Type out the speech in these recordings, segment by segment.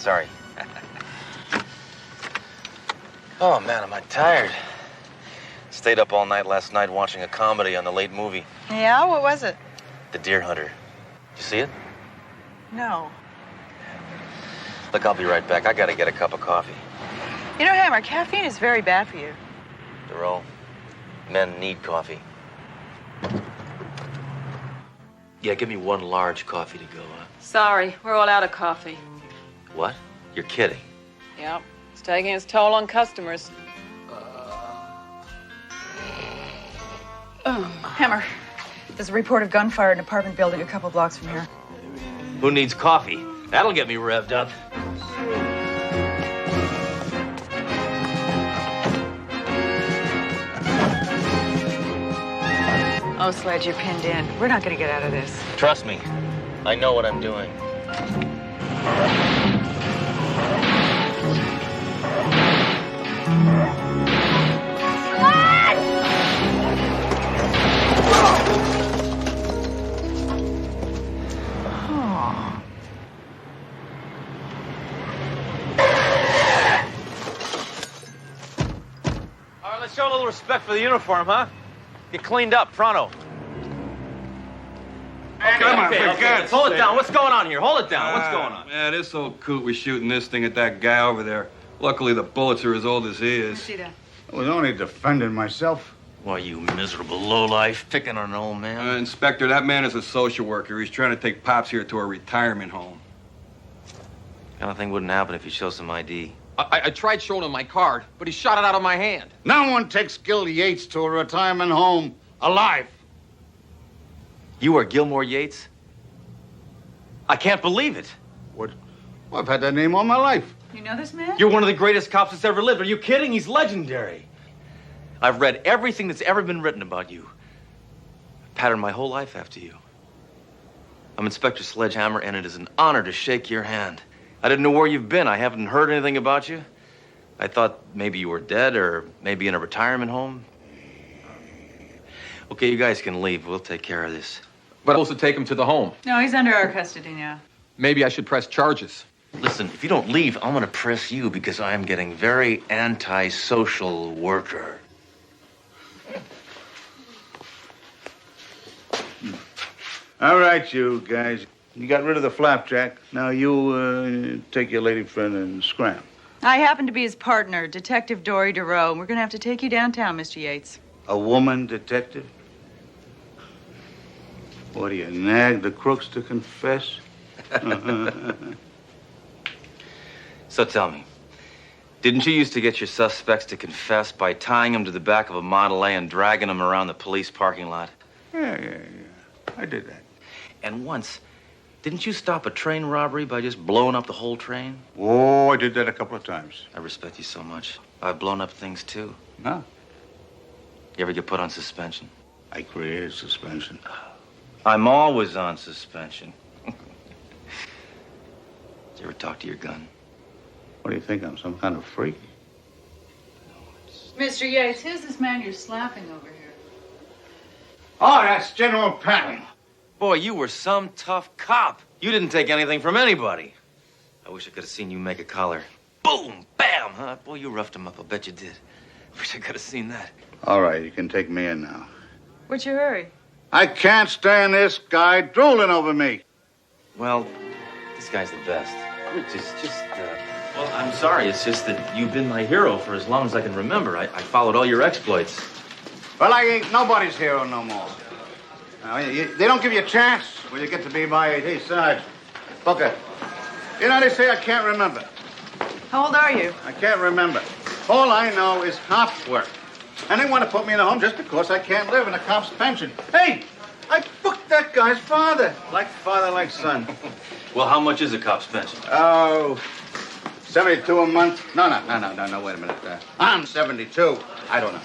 Sorry. Oh, man, am I tired. Stayed up all night last night watching a comedy on the late movie. Yeah? What was it? The Deer Hunter. Did you see it? No. Look, I'll be right back. I gotta get a cup of coffee. You know, Hammer, caffeine is very bad for you. Darrell, men need coffee. Yeah, give me one large coffee to go, huh? Sorry, we're all out of coffee. What? You're kidding. Yep, it's taking its toll on customers. Hammer, there's a report of gunfire in an apartment building a couple blocks from here. Who needs coffee? That'll get me revved up. Oh, Sledge, you're pinned in. We're not going to get out of this. Trust me, I know what I'm doing. All right, let's show a little respect for the uniform, huh? Get cleaned up, pronto. Okay. Hold it down. What's going on here? Hold it down. What's going on? Man, this old coot was shooting this thing at that guy over there. Luckily, the bullets are as old as he is. See that? I was only defending myself. Why, you miserable lowlife, picking on an old man. Inspector, that man is a social worker. He's trying to take Pops here to a retirement home. Kind of thing wouldn't happen if you show some ID. I tried showing him my card, but he shot it out of my hand. No one takes Gil Yates to a retirement home alive. You are Gilmore Yates? I can't believe it. What? Well, I've had that name all my life. You know this man? You're one of the greatest cops that's ever lived. Are you kidding? He's legendary. I've read everything that's ever been written about you. I've patterned my whole life after you. I'm Inspector Sledgehammer, and it is an honor to shake your hand. I didn't know where you've been. I haven't heard anything about you. I thought maybe you were dead or maybe in a retirement home. Okay, you guys can leave. We'll take care of this. But I'm supposed to take him to the home. No, he's under our custody now. Maybe I should press charges. Listen, if you don't leave, I'm gonna press you because I am getting very anti-social worker. All right, you guys. You got rid of the flapjack. Now you take your lady friend and scram. I happen to be his partner, Detective Dory DeRoe, and we're going to have to take you downtown, Mr. Yates. A woman detective? What do you, nag the crooks to confess? So tell me, didn't you used to get your suspects to confess by tying them to the back of a Model A and dragging them around the police parking lot? Yeah. I did that. And once, didn't you stop a train robbery by just blowing up the whole train? Oh, I did that a couple of times. I respect you so much. I've blown up things, too. Huh? You ever get put on suspension? I created suspension. I'm always on suspension. Did you ever talk to your gun? What do you think? I'm some kind of freak? Mr. Yates, who's this man you're slapping over here? Oh, that's General Patton. Boy, you were some tough cop. You didn't take anything from anybody. I wish I could have seen you make a collar. Boom, bam, huh? Boy, you roughed him up. I bet you did. Wish I could have seen that. All right, you can take me in now. What's your hurry? I can't stand this guy drooling over me. Well, this guy's the best. Well, I'm sorry. It's just that you've been my hero for as long as I can remember. I followed all your exploits. Well, I ain't nobody's hero no more. Now, they don't give you a chance when you get to be my age. Hey, Sarge, Booker, you know, they say I can't remember. How old are you? I can't remember. All I know is hop work. And they want to put me in a home just because I can't live in a cop's pension. Hey, I booked that guy's father. Like father, like son. Well, how much is a cop's pension? Oh, 72 a month? No, wait a minute. I'm 72. I don't know.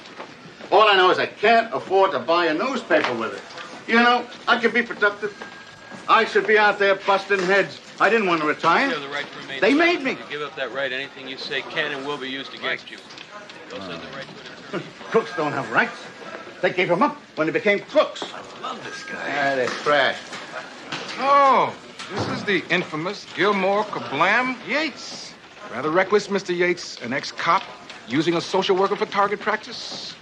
All I know is I can't afford to buy a newspaper with it. You know, I could be productive. I should be out there busting heads. I didn't want to retire. You have the right to remain They silent. made me. If you give up that right, anything you say can and will be used against you. You also have the right to it. Crooks don't have rights. They gave them up when they became crooks. I love this guy. Ah, they're trash. Oh, This is the infamous Gilmore Kablam Yates. Rather reckless, Mr. Yates, an ex-cop using a social worker for target practice.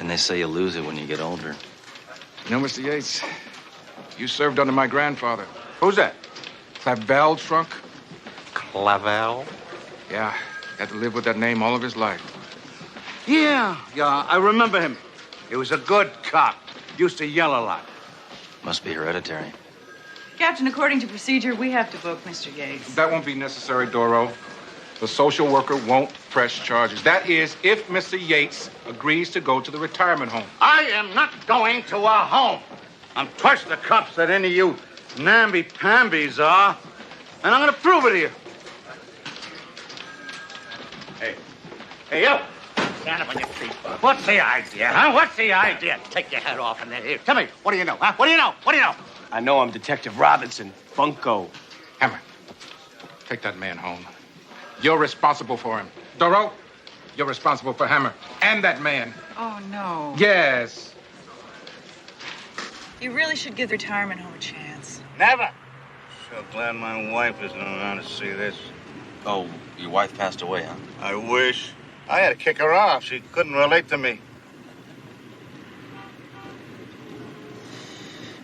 And they say you lose it when you get older. You know, Mr. Yates, you served under my grandfather. Who's that? Clavel Trunk. Clavel? Yeah, had to live with that name all of his life. Yeah, I remember him. He was a good cop. Used to yell a lot. Must be hereditary. Captain, according to procedure, we have to book Mr. Yates. That won't be necessary, Doro. The social worker won't press charges. That is, if Mr. Yates agrees to go to the retirement home. I am not going to a home. I'm twice the cops that any of you namby-pambies are. And I'm going to prove it to you. Hey, you. Stand up on your feet. What's the idea, huh? What's the idea? Take your head off and then here. Tell me, what do you know, huh? What do you know? What do you know? I know I'm Detective Robinson, Bunko. Hammer, take that man home. You're responsible for him. Doro, you're responsible for Hammer and that man. Oh, no. Yes. You really should give the retirement home a chance. Never. So glad my wife isn't around to see this. Oh, your wife passed away, huh? I wish. I had to kick her off. She couldn't relate to me.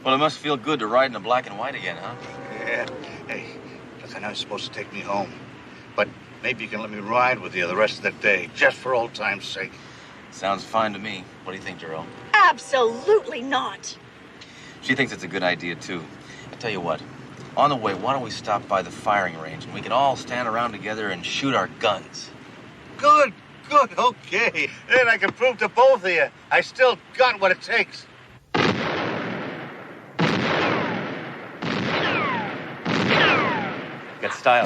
Well, it must feel good to ride in the black and white again, huh? Yeah. Hey, listen, I was supposed to take me home. But maybe you can let me ride with you the rest of the day, just for old time's sake. Sounds fine to me. What do you think, Jerome? Absolutely not. She thinks it's a good idea, too. I tell you what. On the way, why don't we stop by the firing range and we can all stand around together and shoot our guns? Good, okay. Then I can prove to both of you I still got what it takes. Got style.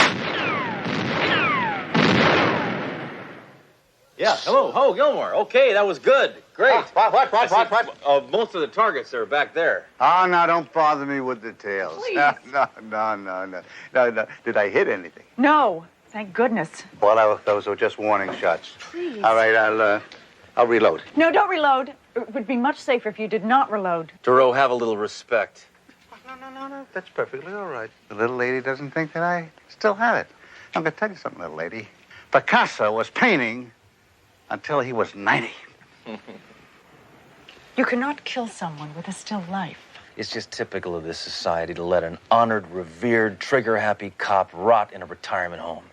Yeah, hello. Oh, Gilmore. Okay, that was good. Great. What? Most of the targets are back there. Oh, now don't bother me with details. Please. No. Did I hit anything? No, thank goodness. Well, those were just warning shots. Please. All right, I'll reload. No, don't reload. It would be much safer if you did not reload. Duro, have a little respect. No. That's perfectly all right. The little lady doesn't think that I still have it. I'm going to tell you something, little lady. Picasso was painting until he was 90. You cannot kill someone with a still life. It's just typical of this society to let an honored, revered, trigger-happy cop rot in a retirement home.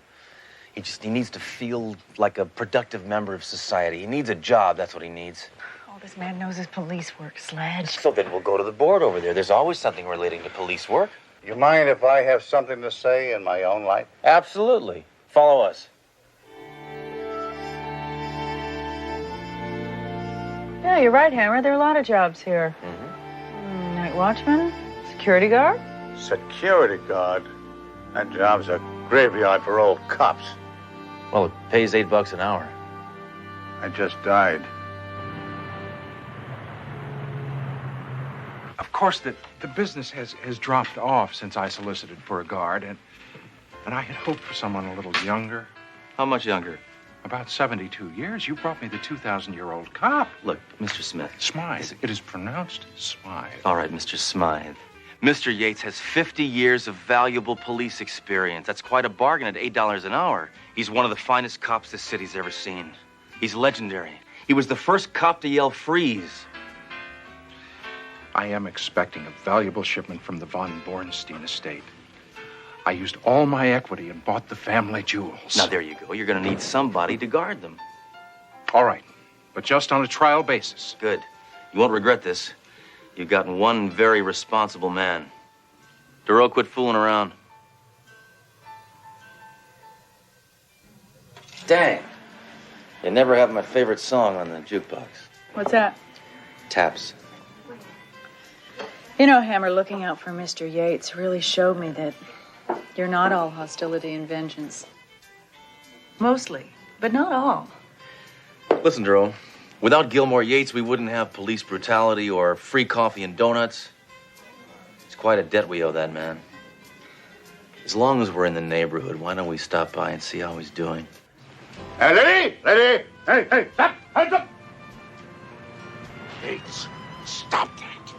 He needs to feel like a productive member of society. He needs a job, that's what he needs. All this man knows is police work, Sledge. So then we'll go to the board over there. There's always something relating to police work. You mind if I have something to say in my own life? Absolutely. Follow us. Yeah, you're right, Hammer. There are a lot of jobs here. Night watchman, security guard. Security guard? That job's a graveyard for old cops. Well, it pays $8 an hour. I just died. Of course, the business has dropped off since I solicited for a guard, and I had hoped for someone a little younger. How much younger? About 72 years. You brought me the 2,000-year-old cop. Look, Mr. Smith. Smythe. It is pronounced Smythe. All right, Mr. Smythe. Mr. Yates has 50 years of valuable police experience. That's quite a bargain at $8 an hour. He's one of the finest cops this city's ever seen. He's legendary. He was the first cop to yell freeze. I am expecting a valuable shipment from the von Bornstein estate. I used all my equity and bought the family jewels. Now, there you go. You're going to need somebody to guard them. All right, but just on a trial basis. Good. You won't regret this. You've gotten one very responsible man. Duro, quit fooling around. Dang. You never have my favorite song on the jukebox. What's that? Taps. You know, Hammer, looking out for Mr. Yates really showed me that you're not all hostility and vengeance. Mostly, but not all. Listen, Duro. Without Gilmore Yates, we wouldn't have police brutality or free coffee and donuts. It's quite a debt we owe that man. As long as we're in the neighborhood, why don't we stop by and see how he's doing? Hey, lady! Hey, stop! Hands up! Yates, stop that.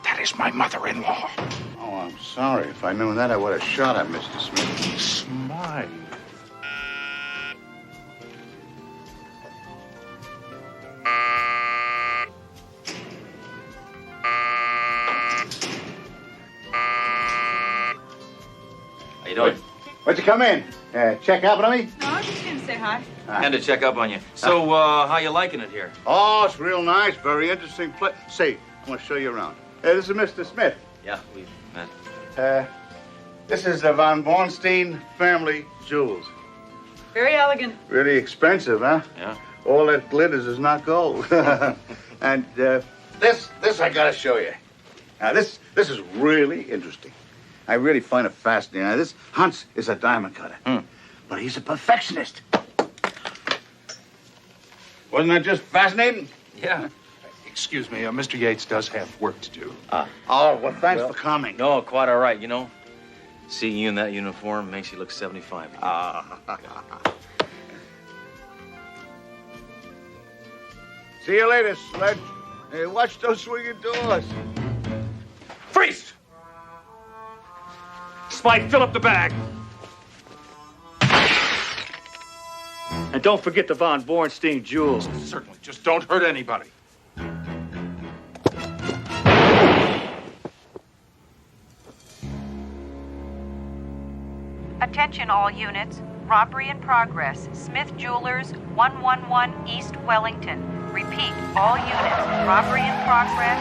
That is my mother-in-law. Oh, Oh, I'm sorry. If I knew that, I would have shot at Mr. Smith. Smythe. How you doing? What'd you come in? Check up on me? No, I was just going to say hi. And to check up on you. So, how you liking it here? Oh, it's real nice. Very interesting place. See, I want to show you around. This is Mr. Smith. Yeah, we've met. This is the von Bornstein family jewels. Very elegant. Really expensive, huh? Yeah. All that glitters is not gold. And this I gotta show you. Now, this is really interesting. I really find it fascinating. Now, this Hans is a diamond cutter, but he's a perfectionist. Wasn't that just fascinating? Yeah. Excuse me, Mr. Yates does have work to do. Oh, well, thanks for coming. No, quite all right, you know. Seeing you in that uniform makes you look 75. See you later, Sledge. Hey, watch those swinging doors. Freeze! Spike, fill up the bag. And don't forget the von Bornstein jewels. Certainly, just don't hurt anybody. Attention all units. Robbery in progress. Smith Jewelers, 111 East Wellington. Repeat, all units. Robbery in progress.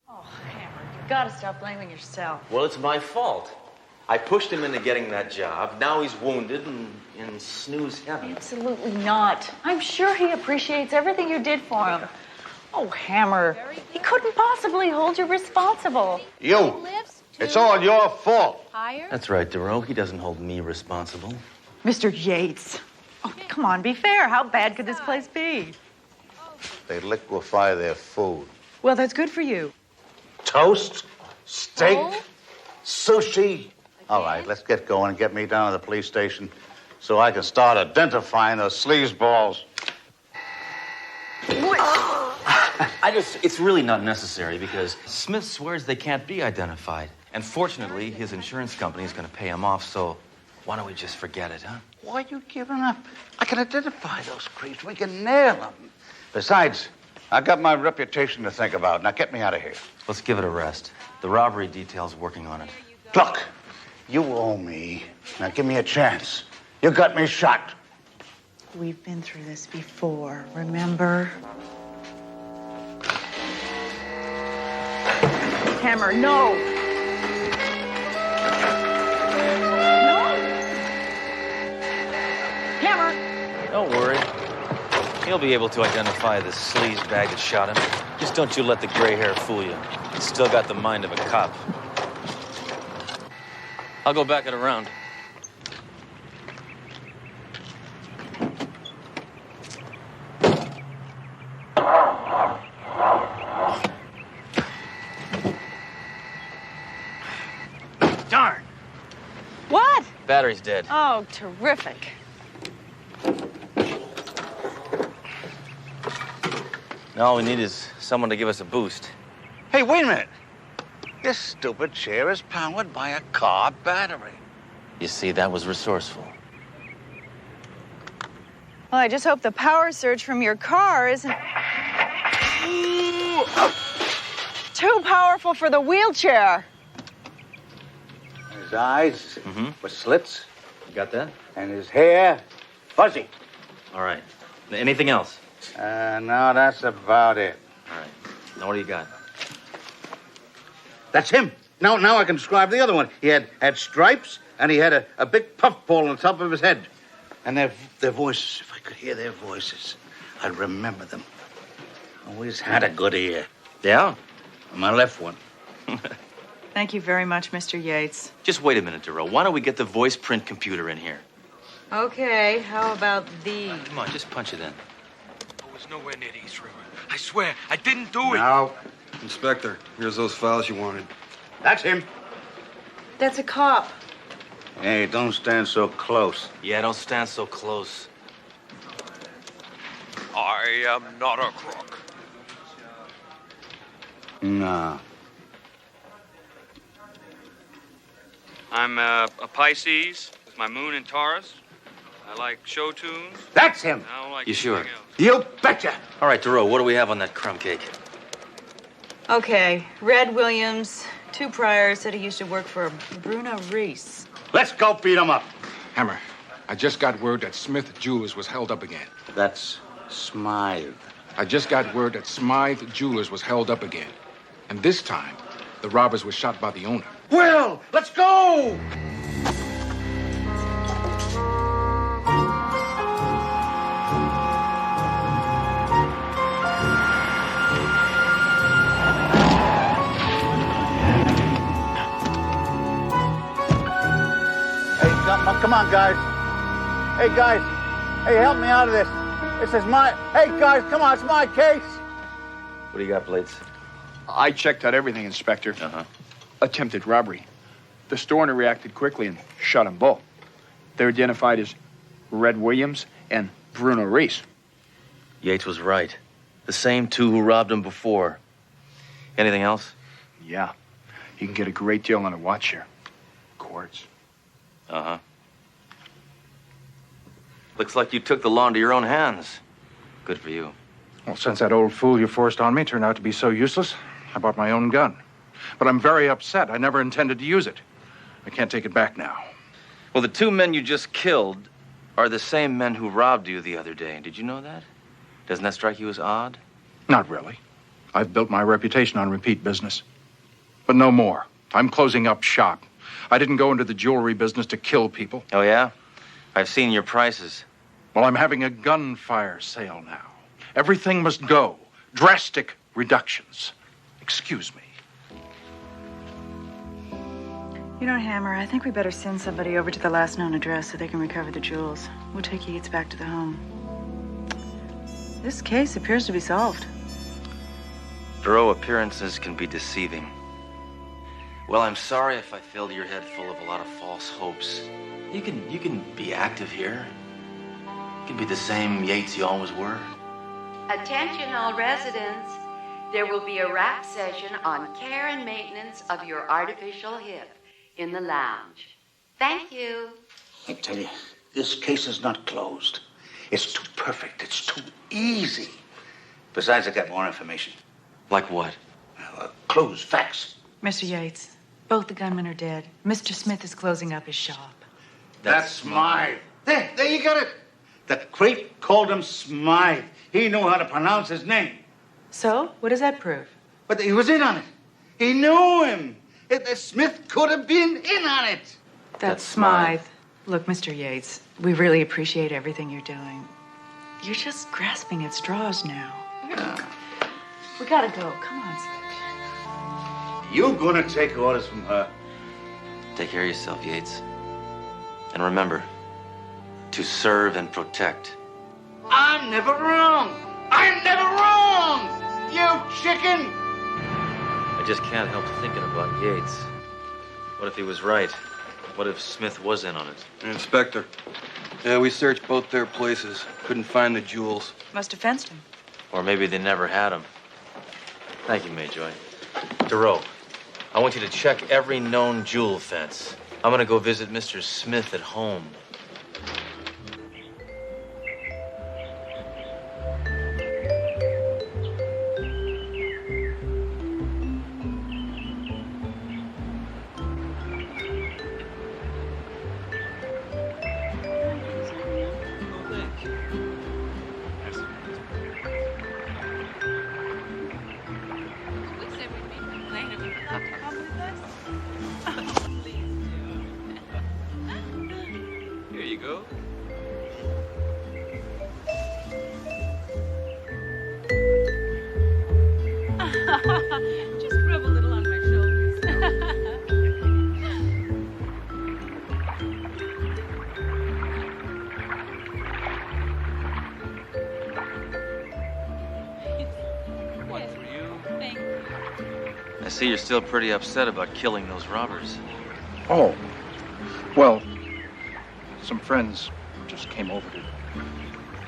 Oh, Hammer, you got to stop blaming yourself. Well, it's my fault. I pushed him into getting that job. Now he's wounded and in snooze heaven. Absolutely not. I'm sure he appreciates everything you did for him. Oh, Hammer, he couldn't possibly hold you responsible. You. It's all your fault. That's right, Duro. He doesn't hold me responsible. Mr. Yates. Oh, come on, be fair. How bad could this place be? They liquefy their food. Well, that's good for you. Toast, steak, sushi. All right, let's get going and get me down to the police station so I can start identifying those sleazeballs. It's really not necessary because Smith swears they can't be identified. And fortunately, his insurance company is going to pay him off, so why don't we just forget it, huh? Why are you giving up? I can identify those creeps. We can nail them. Besides, I got my reputation to think about. Now get me out of here. Let's give it a rest. The robbery detail's working on it. Look, you owe me. Now give me a chance. You got me shot. We've been through this before, remember? Hammer, no! No! Hammer! Don't worry. He'll be able to identify the sleaze bag that shot him. Just don't you let the gray hair fool you. He's still got the mind of a cop. I'll go back it around. Darn. What? Battery's dead. Oh, terrific. Now all we need is someone to give us a boost. Hey, wait a minute. This stupid chair is powered by a car battery. You see, that was resourceful. Well, I just hope the power surge from your car isn't too powerful for the wheelchair. His eyes were slits, You got that? and his hair fuzzy. All right. Anything else? No, that's about it. All right. Now what do you got? That's him. Now I can describe the other one. He had stripes, and he had a big puffball on the top of his head. And their voices, if I could hear their voices, I'd remember them. Always had a good ear. Yeah? My left one. Thank you very much, Mr. Yates. Just wait a minute, Duro. Why don't we get the voice print computer in here? Okay, how about these? Come on, just punch it in. I was nowhere near the East River. I swear, I didn't do it. Now, Inspector, here's those files you wanted. that's him. That's a cop. Hey, don't stand so close. Yeah, don't stand so close. I am not a crook. No. I'm a Pisces with my moon in Taurus. I like show tunes. That's him. I don't like You sure? anything else. You betcha. All right, DeRoe, what do we have on that crumb cake? Okay, Red Williams, 2 priors, said he used to work for Bruno Reese. Let's go beat him up. Hammer, I just got word that Smith Jewelers was held up again. That's Smythe. I just got word that Smythe Jewelers was held up again. And this time, the robbers were shot by the owner. Will, let's go! Hey, come on, guys. Hey, guys. Hey, help me out of this. This is my... Hey, guys, come on, it's my case. What do you got, Blades? I checked out everything, Inspector. Uh-huh. Attempted robbery. The store owner reacted quickly and shot them both. They're identified as Red Williams and Bruno Reese. Yates was right. The same 2 who robbed him before. Anything else? Yeah. You can get a great deal on a watch here. Quartz. Uh-huh. Looks like you took the law into your own hands. Good for you. Well, since that old fool you forced on me turned out to be so useless, I bought my own gun. But I'm very upset. I never intended to use it. I can't take it back now. Well, the 2 men you just killed are the same men who robbed you the other day. Did you know that? Doesn't that strike you as odd? Not really. I've built my reputation on repeat business. But no more. I'm closing up shop. I didn't go into the jewelry business to kill people. Oh, yeah? I've seen your prices. Well, I'm having a gunfire sale now. Everything must go. Drastic reductions. Excuse me. You know, Hammer, I think we better send somebody over to the last known address so they can recover the jewels. We'll take Yates back to the home. This case appears to be solved. DeRoe, appearances can be deceiving. Well, I'm sorry if I filled your head full of a lot of false hopes. You can be active here. You can be the same Yates you always were. Attention all residents. There will be a rap session on care and maintenance of your artificial hip in the lounge. Thank you. I tell you, this case is not closed. It's too perfect. It's too easy. Besides, I got more information. Like what? Clues, facts. Mr. Yates, both the gunmen are dead. Mr. Smith is closing up his shop. That's Smythe. There you got it. The creep called him Smythe. He knew how to pronounce his name. So, what does that prove? But he was in on it. He knew him. Smith could have been in on it. That's Smythe. Look, Mr. Yates, we really appreciate everything you're doing. You're just grasping at straws now. We gotta go. Come on, Sledge. You gonna take orders from her? Take care of yourself, Yates. And remember, to serve and protect. I'm never wrong. I'm never wrong. You chicken. I just can't help thinking about Yates. What if he was right? What if Smith was in on it? Inspector. Yeah, we searched both their places. Couldn't find the jewels. Must have fenced him. Or maybe they never had him. Thank you, Mayjoy. DeRoe, I want you to check every known jewel fence. I'm gonna go visit Mr. Smith at home. Here you go. Just rub a little on my shoulders. One for you. Thank you. I see you're still pretty upset about killing those robbers. Oh, Well, some friends just came over to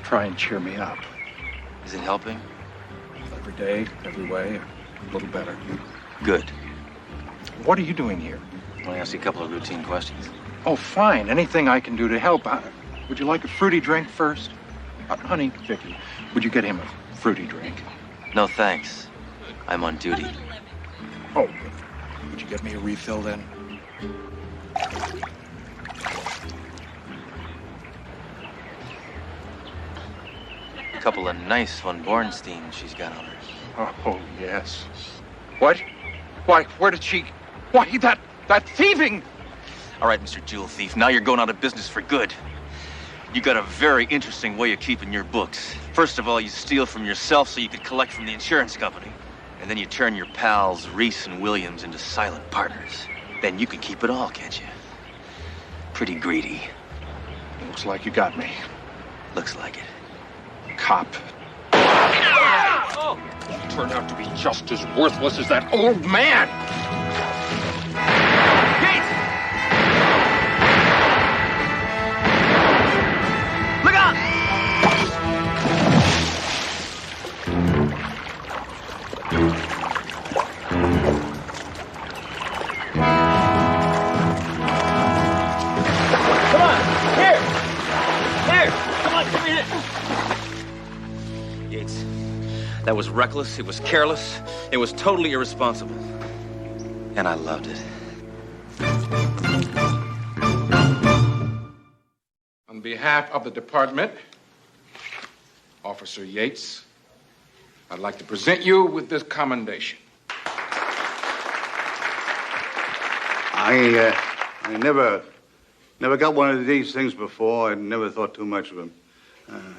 try and cheer me up. Is it helping? Every day, every way, a little better. Good. What are you doing here? I want to ask you a couple of routine questions. Oh, fine. Anything I can do to help. Would you like a fruity drink first? Honey, Vicky, would you get him a fruity drink? No, thanks. I'm on duty. Oh, would you get me a refill then? A couple of nice von Bornsteins she's got on her. Oh, yes. What? Why, where did she... Why, that thieving... All right, Mr. Jewel Thief, now you're going out of business for good. You got a very interesting way of keeping your books. First of all, you steal from yourself so you could collect from the insurance company. And then you turn your pals, Reese and Williams, into silent partners. Then you can keep it all, can't you? Pretty greedy. Looks like you got me. Looks like it. Cop. Oh! You turned out to be just as worthless as that old man! Gates! Look out! Come on! Here! Here! Come on, give me this! Yates, that was reckless, it was careless, it was totally irresponsible. And I loved it. On behalf of the department, Officer Yates, I'd like to present you with this commendation. I never got one of these things before. I never thought too much of them.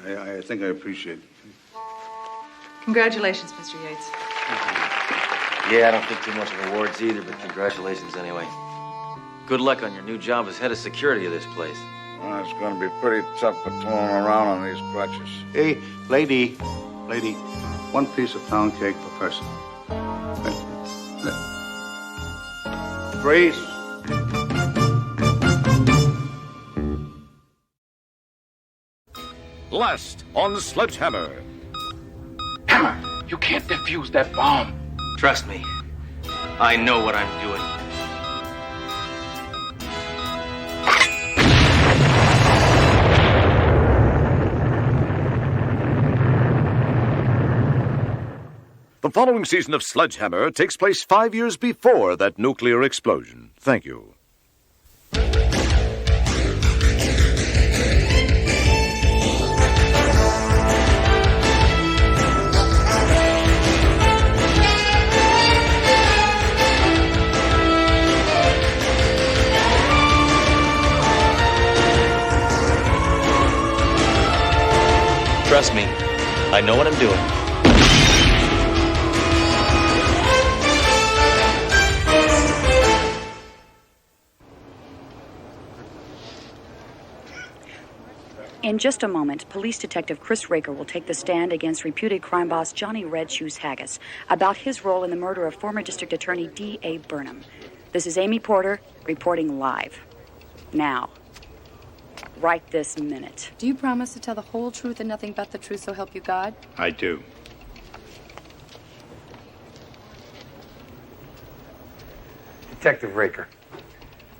I think I appreciate it. Congratulations, Mr. Yates. Yeah, I don't think too much of awards either, but congratulations anyway. Good luck on your new job as head of security of this place. Well, it's going to be pretty tough patrolling around on these crutches. Hey, lady, one piece of pound cake per person. Freeze. Last on Sledgehammer. Hammer, you can't defuse that bomb. Trust me, I know what I'm doing. The following season of Sledgehammer takes place 5 years before that nuclear explosion. Thank you. Trust me, I know what I'm doing. In just a moment, Police Detective Chris Raker will take the stand against reputed crime boss Johnny Red Shoes Haggis about his role in the murder of former District Attorney D.A. Burnham. This is Amy Porter reporting live. Now, right this minute. Do you promise to tell the whole truth and nothing but the truth, so help you God? I do. Detective Raker,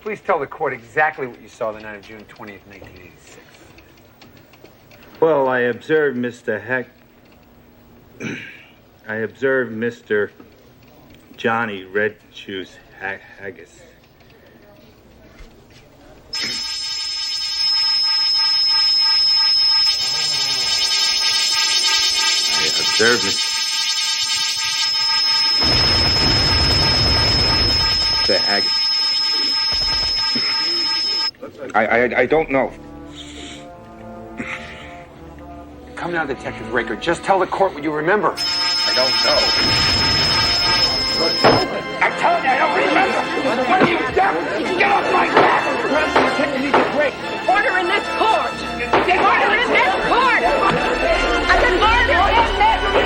please tell the court exactly what you saw the night of June 20th, 1986. Well, I observed Mr. Johnny Red Shoes Haggis. I observed Mr. Haggis. I don't know. Come now, Detective Raker. Just tell the court what you remember. I don't know. I'm telling you, I don't remember. What are you doing? Get off my back! Perhaps the detective needs a break. Order in this court! Order in this court! I said order in this court!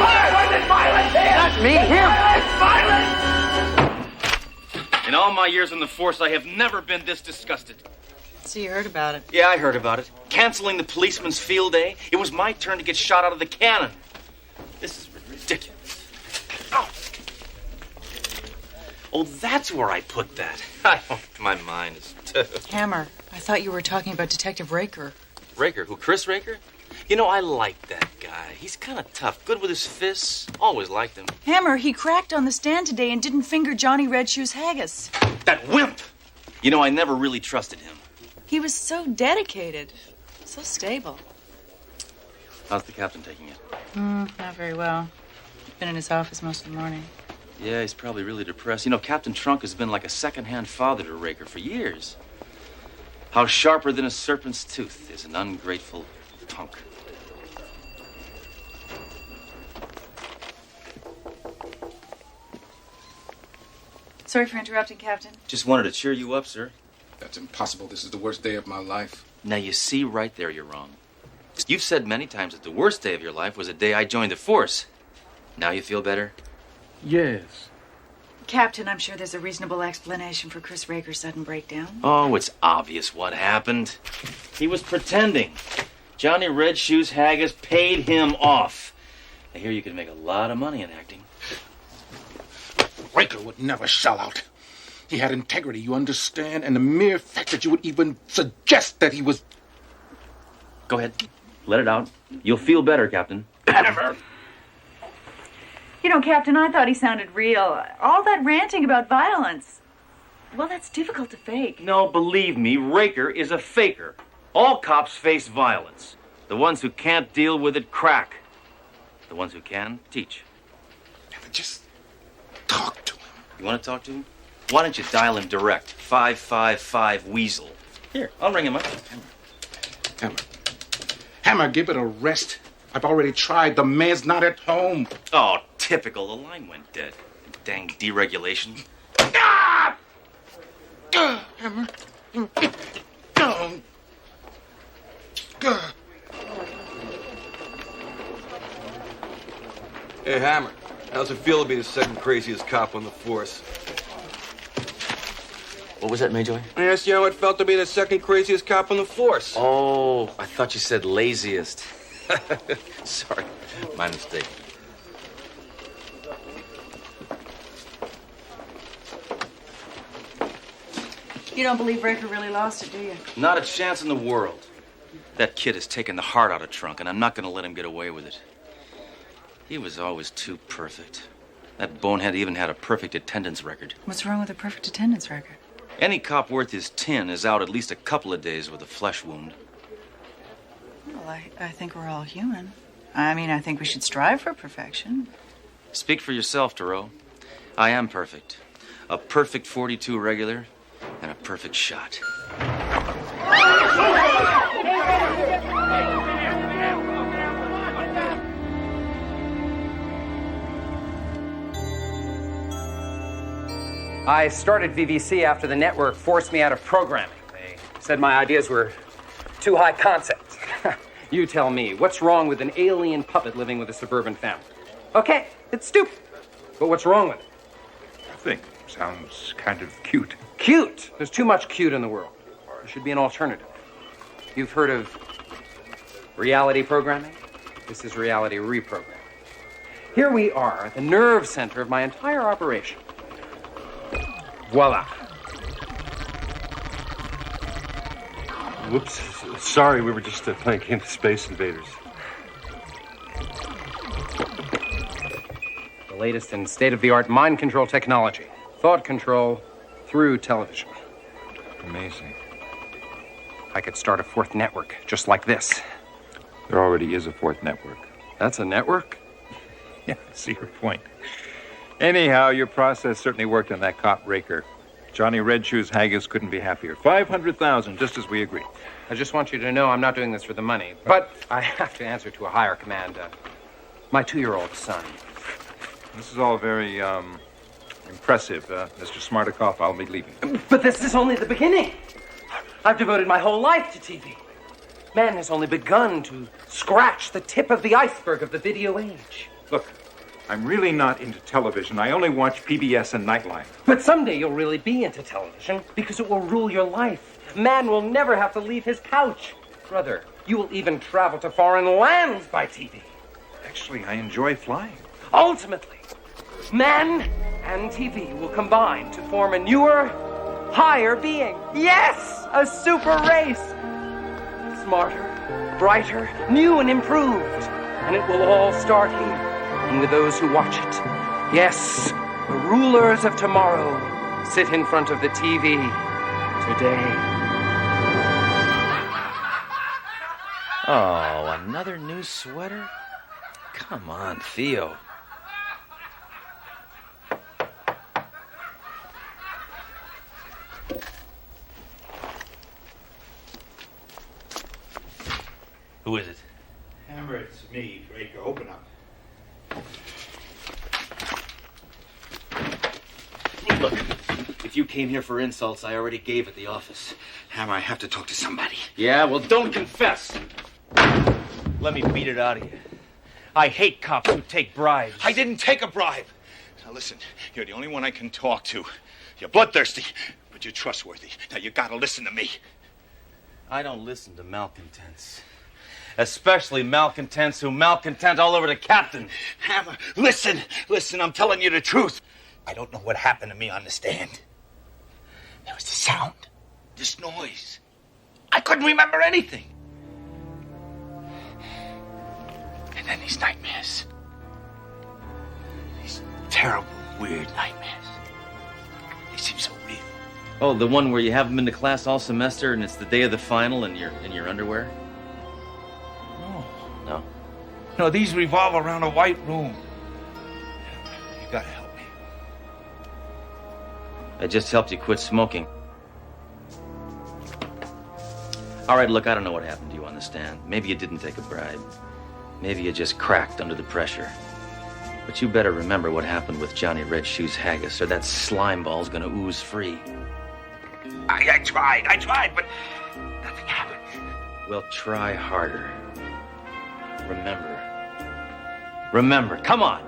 Violence here! Not me, him! Violence! You In all my years in the force, I have never been this disgusted. So you heard about it. Yeah, I heard about it. Canceling the policeman's field day. It was my turn to get shot out of the cannon. This is ridiculous. Oh, that's where I put that. My mind is... Hammer, I thought you were talking about Detective Raker. Raker? Who, Chris Raker? You know, I like that guy. He's kind of tough, good with his fists. Always liked him. Hammer, he cracked on the stand today and didn't finger Johnny Red Shoes Haggis. That wimp! You know, I never really trusted him. He was so dedicated, so stable. How's the captain taking it? Not very well. Been in his office most of the morning. Yeah, he's probably really depressed. You know, Captain Trunk has been like a second-hand father to Raker for years. How sharper than a serpent's tooth is an ungrateful punk. Sorry for interrupting, Captain. Just wanted to cheer you up, sir. That's impossible. This is the worst day of my life. Now, you see, right there, you're wrong. You've said many times that the worst day of your life was the day I joined the force. Now you feel better? Yes. Captain, I'm sure there's a reasonable explanation for Chris Raker's sudden breakdown. Oh, it's obvious what happened. He was pretending. Johnny Red Shoes Haggis paid him off. I hear you can make a lot of money in acting. Raker would never sell out. He had integrity, you understand? And the mere fact that you would even suggest that he was... Go ahead. Let it out. You'll feel better, Captain. Never. You know, Captain, I thought he sounded real. All that ranting about violence. Well, that's difficult to fake. No, believe me, Raker is a faker. All cops face violence. The ones who can't deal with it crack. The ones who can, teach. Just talk to him. You want to talk to him? Why don't you dial him direct? 555 Weasel. Here, I'll ring him up. Hammer, give it a rest. I've already tried. The man's not at home. Oh, typical. The line went dead. Dang deregulation. Hammer. Hey, Hammer, how's it feel to be the second craziest cop on the force? What was that, Major? I asked you how it felt to be the second craziest cop on the force. Oh, I thought you said laziest. Sorry, my mistake. You don't believe Raker really lost it, do you? Not a chance in the world. That kid has taken the heart out of Trunk, and I'm not going to let him get away with it. He was always too perfect. That bonehead even had a perfect attendance record. What's wrong with a perfect attendance record? Any cop worth his tin is out at least a couple of days with a flesh wound. Well, I think we're all human. I mean, I think we should strive for perfection. Speak for yourself, Thoreau. I am perfect. A perfect 42 regular and a perfect shot. I started VVC after the network forced me out of programming. They said my ideas were too high concept. You tell me, what's wrong with an alien puppet living with a suburban family? Okay, it's stupid. But what's wrong with it? Nothing. Sounds kind of cute. Cute! There's too much cute in the world. There should be an alternative. You've heard of reality programming? This is reality reprogramming. Here we are at the nerve center of my entire operation. Voila. Whoops. Sorry, we were just playing a game of Space Invaders. The latest in state-of-the-art mind control technology. Thought control through television. Amazing. I could start a fourth network just like this. There already is a fourth network. That's a network? Yeah, I see your point. Anyhow, your process certainly worked on that cop Raker. Johnny Red Shoes Haggis couldn't be happier. 500,000, just as we agreed. I just want you to know I'm not doing this for the money, but I have to answer to a higher command. My 2-year-old son. This is all very, impressive. Mr. Smartikoff, I'll be leaving. But this is only the beginning. I've devoted my whole life to TV. Man has only begun to scratch the tip of the iceberg of the video age. Look, I'm really not into television. I only watch PBS and Nightline. But someday you'll really be into television because it will rule your life. Man will never have to leave his couch. Brother, you will even travel to foreign lands by TV. Actually, I enjoy flying. Ultimately, man and TV will combine to form a newer, higher being. Yes, a super race. Smarter, brighter, new and improved. And it will all start here and with those who watch it. Yes, the rulers of tomorrow sit in front of the TV today. Oh, another new sweater? Come on, Theo. Who is it? Hammer, it's me, Draco. Open up. Look, if you came here for insults, I already gave at the office. Hammer, I have to talk to somebody. Yeah, well, don't confess. Let me beat it out of you. I hate cops who take bribes. I didn't take a bribe. Now listen, you're the only one I can talk to. You're bloodthirsty, but you're trustworthy. Now you gotta listen to me. I don't listen to malcontents. Especially malcontents who malcontent all over the captain. Hammer, listen, I'm telling you the truth. I don't know what happened to me on the stand. There was this sound, this noise. I couldn't remember anything. And then these nightmares. These terrible, weird nightmares. They seem so real. Oh, the one where you haven't been to class all semester and it's the day of the final and you're in your underwear? No. No, these revolve around a white room. You gotta help me. I just helped you quit smoking. All right, look, I don't know what happened to you on the stand. Maybe you didn't take a bribe. Maybe you just cracked under the pressure. But you better remember what happened with Johnny Red Shoes Haggis, or that slime ball's gonna ooze free. I tried, but nothing happened. Well, try harder. Remember, come on!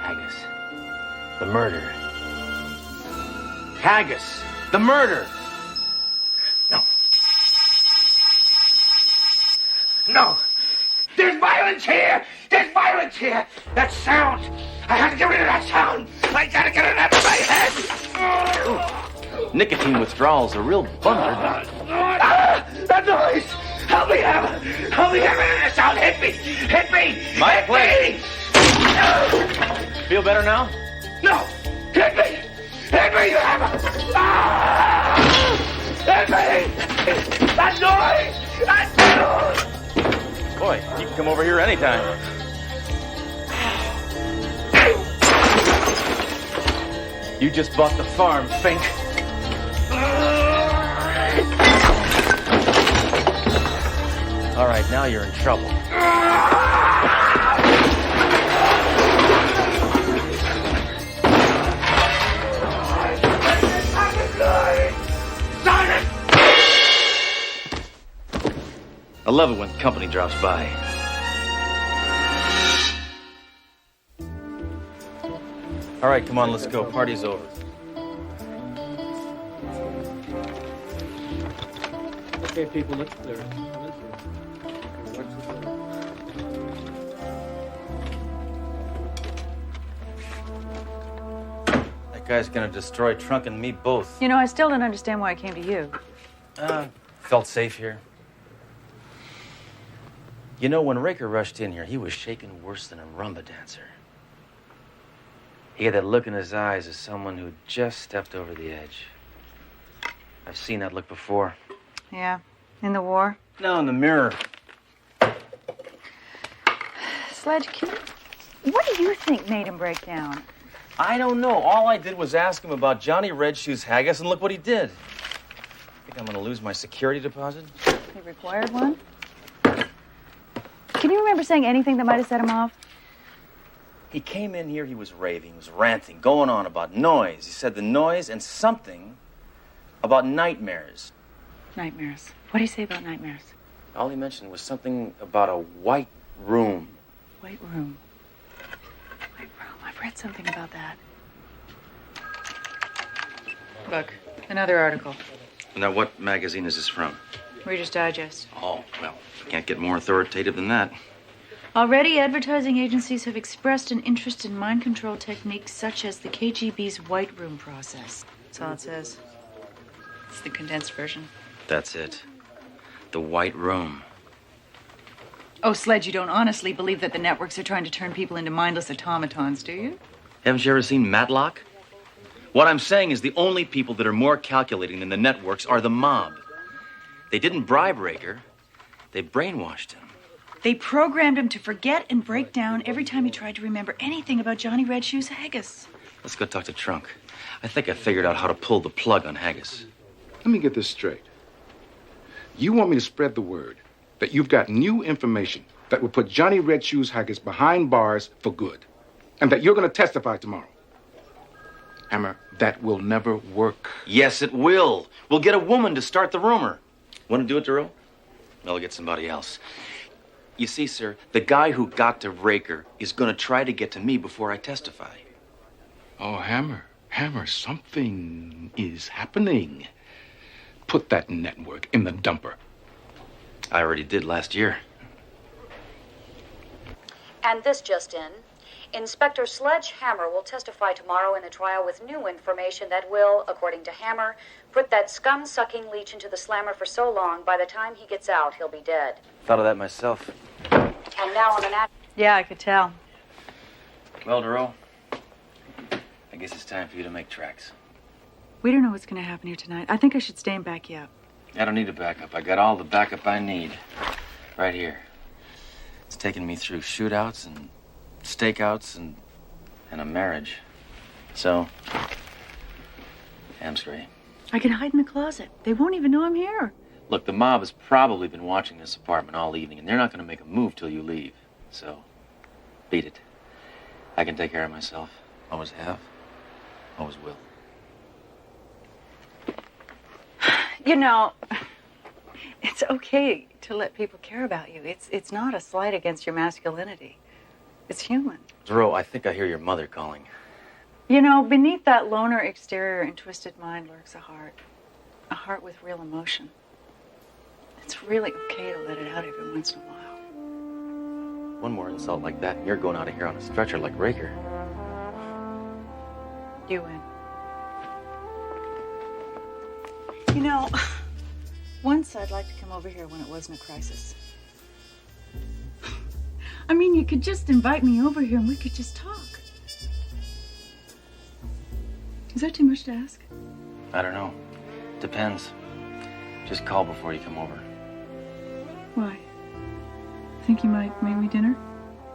Haggis, the murder. Haggis, the murder! No! There's violence here! That sound! I have to get rid of that sound! I gotta get it out of my head! Ooh. Nicotine withdrawal's a real bummer. That noise! Help me, Hammer! Help me get rid of the sound! Hit me! My place! Feel better now? No! Hit me, you Hammer! Hit me! That noise! Boy, you can come over here anytime. You just bought the farm, Fink. All right, now you're in trouble. I love it when company drops by. All right, come on, let's go. Party's over. Okay, people, let's clear it. That guy's gonna destroy Trunk and me both. You know, I still don't understand why I came to you. Felt safe here. You know, when Raker rushed in here, he was shaking worse than a rumba dancer. He had that look in his eyes as someone who just stepped over the edge. I've seen that look before. Yeah, in the war. No, in the mirror. Sledge, what do you think made him break down? I don't know. All I did was ask him about Johnny Red Shoes Haggis, and look what he did. Think I'm gonna lose my security deposit? He required one? Can you remember saying anything that might have set him off? He came in here, he was raving, he was ranting, going on about noise. He said the noise and something about nightmares. Nightmares. What did he say about nightmares? All he mentioned was something about a white room. White room. read something about that. Look, another article. Now, what magazine is this from? Reader's Digest. Oh, well, can't get more authoritative than that. Already, advertising agencies have expressed an interest in mind control techniques such as the KGB's White Room process. That's all it says. It's the condensed version. That's it. The White Room. Oh, Sledge, you don't honestly believe that the networks are trying to turn people into mindless automatons, do you? Haven't you ever seen Matlock? What I'm saying is the only people that are more calculating than the networks are the mob. They didn't bribe Raker. They brainwashed him. They programmed him to forget and break down every time he tried to remember anything about Johnny Red Shoes Haggis. Let's go talk to Trunk. I think I figured out how to pull the plug on Haggis. Let me get this straight. You want me to spread the word that you've got new information that will put Johnny Red Shoes Haggis behind bars for good, and that you're going to testify tomorrow. Hammer, that will never work. Yes, it will. We'll get a woman to start the rumor. Want to do it, Duro? I'll get somebody else. You see, sir, the guy who got to Raker is going to try to get to me before I testify. Oh, Hammer, something is happening. Put that network in the dumper. I already did last year. And this just in. Inspector Sledge Hammer will testify tomorrow in the trial with new information that will, according to Hammer, put that scum-sucking leech into the slammer for so long, by the time he gets out, he'll be dead. Thought of that myself. And now on an Yeah, I could tell. Well, Duro, I guess it's time for you to make tracks. We don't know what's going to happen here tonight. I think I should stay and back you up. I don't need a backup. I got all the backup I need. Right here. It's taken me through shootouts and stakeouts and a marriage. So, I'm straight. I can hide in the closet. They won't even know I'm here. Look, the mob has probably been watching this apartment all evening, and they're not going to make a move till you leave. So, beat it. I can take care of myself. Always have. Always will. You know, it's okay to let people care about you. It's not a slight against your masculinity. It's human. Duro, I think I hear your mother calling. You know, beneath that loner exterior and twisted mind lurks a heart with real emotion. It's really okay to let it out every once in a while. One more insult like that, and you're going out of here on a stretcher like Raker. You win. You know, once I'd like to come over here when it wasn't a crisis. I mean, you could just invite me over here and we could just talk. Is that too much to ask? I don't know. Depends. Just call before you come over. Why? Think you might make me dinner?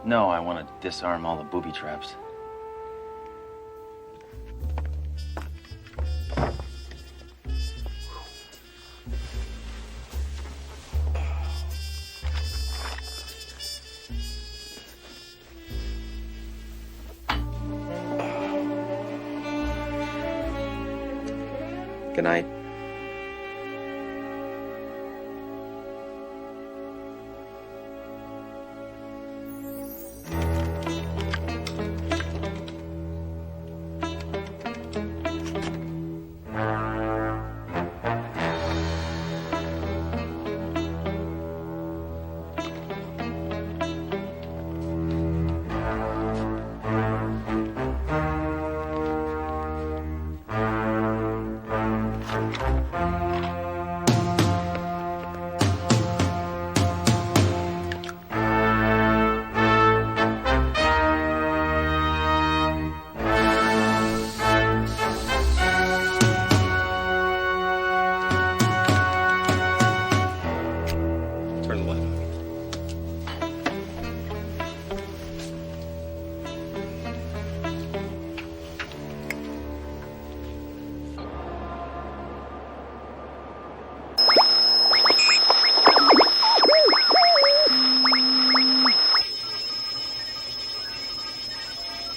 No, I want to disarm all the booby traps. Good night.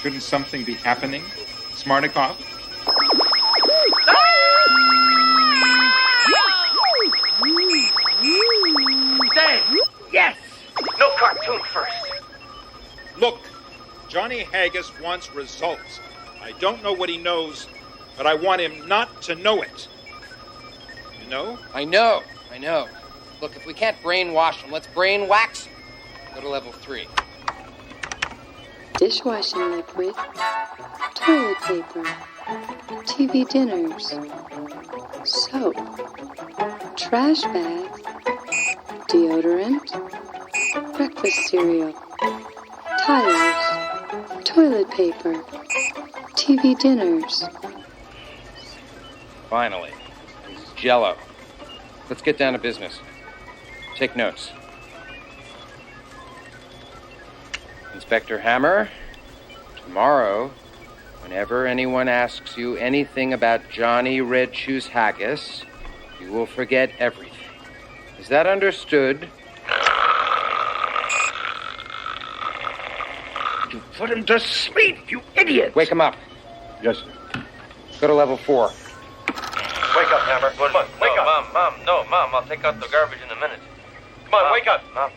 Shouldn't something be happening, Smartikoff? Dave! Yes! No cartoon first. Look, Johnny Haggis wants results. I don't know what he knows, but I want him not to know it. You know? I know. Look, if we can't brainwash him, let's brain wax him. Go to level 3. Dishwashing liquid, toilet paper, TV dinners, soap, trash bags, deodorant, breakfast cereal, tires, toilet paper, TV dinners. Finally. This is Jell-O. Let's get down to business. Take notes. Inspector Hammer, tomorrow, whenever anyone asks you anything about Johnny Red Shoes Haggis, you will forget everything. Is that understood? You put him to sleep, you idiot! Wake him up. Yes, sir. Go to level 4. Wake up, Hammer. Come on, wake up. Mom, I'll take out the garbage in a minute. Come on, wake up. Mom.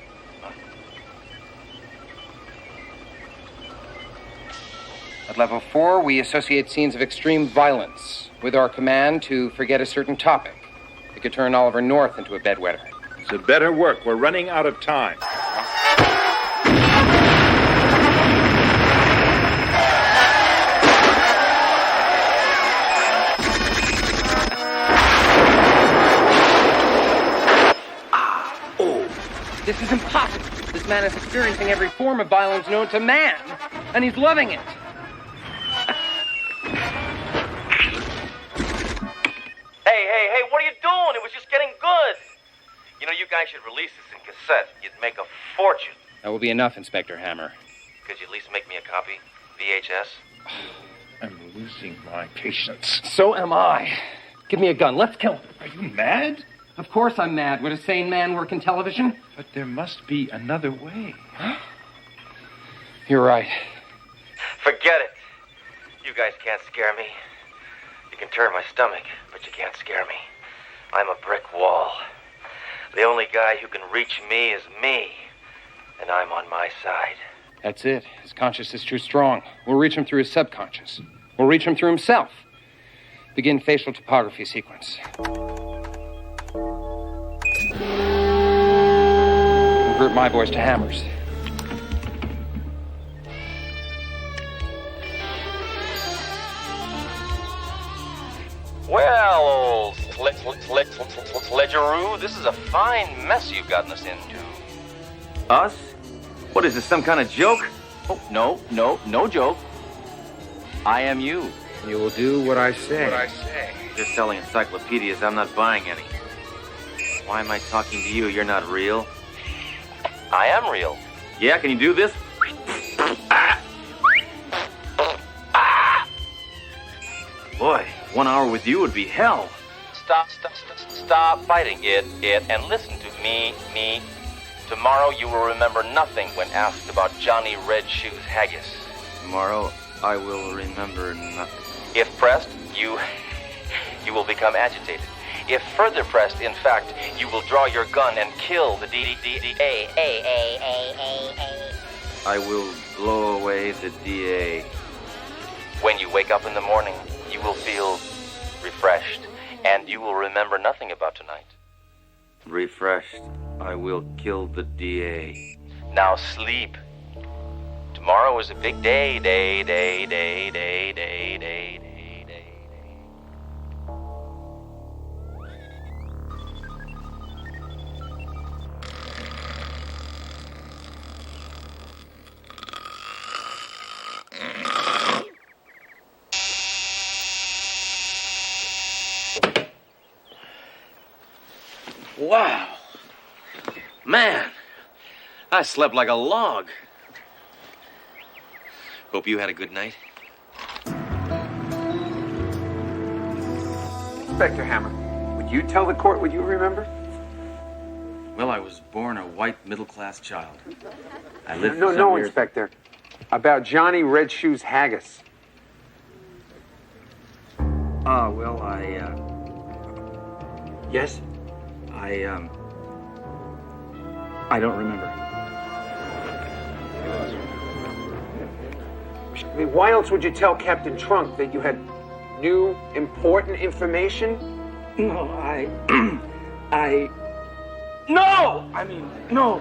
At level 4, we associate scenes of extreme violence with our command to forget a certain topic. It could turn Oliver North into a bedwetter. So better work. We're running out of time. This is impossible. This man is experiencing every form of violence known to man, and he's loving it. Hey, what are you doing? It was just getting good. You know, you guys should release this in cassette. You'd make a fortune. That will be enough, Inspector Hammer. Could you at least make me a copy? VHS? I'm losing my patience. So am I. Give me a gun. Let's kill him. Are you mad? Of course I'm mad. Would a sane man work in television? But there must be another way. You're right. Forget it. You guys can't scare me. You can turn my stomach, but you can't scare me. I'm a brick wall. The only guy who can reach me is me, and I'm on my side. That's it. His conscious is too strong. We'll reach him through his subconscious. We'll reach him through himself. Begin facial topography sequence. Convert my voice to Hammer's. Well, old Sledgeroo, this is a fine mess you've gotten us into. Us? What is this, some kind of joke? Oh, no joke. I am you. You will do what I say. You're selling encyclopedias. I'm not buying any. Why am I talking to you? You're not real. I am real. Yeah, can you do this? Boy, 1 hour with you would be hell. Stop fighting it, and listen to me. Tomorrow you will remember nothing when asked about Johnny Red Shoes Haggis. Tomorrow I will remember nothing. If pressed, you will become agitated. If further pressed, in fact, you will draw your gun and kill the DA. I will blow away the DA. When you wake up in the morning, you will feel refreshed, and you will remember nothing about tonight. Refreshed, I will kill the DA. Now sleep. Tomorrow is a big day. Wow. Man, I slept like a log. Hope you had a good night. Inspector Hammer, would you tell the court what you remember? Well, I was born a white middle-class child. I lived No, for some years. Inspector. About Johnny Red Shoes Haggis. Well, Yes? I don't remember. I mean, why else would you tell Captain Trunk that you had new, important information? No, No! I mean, no.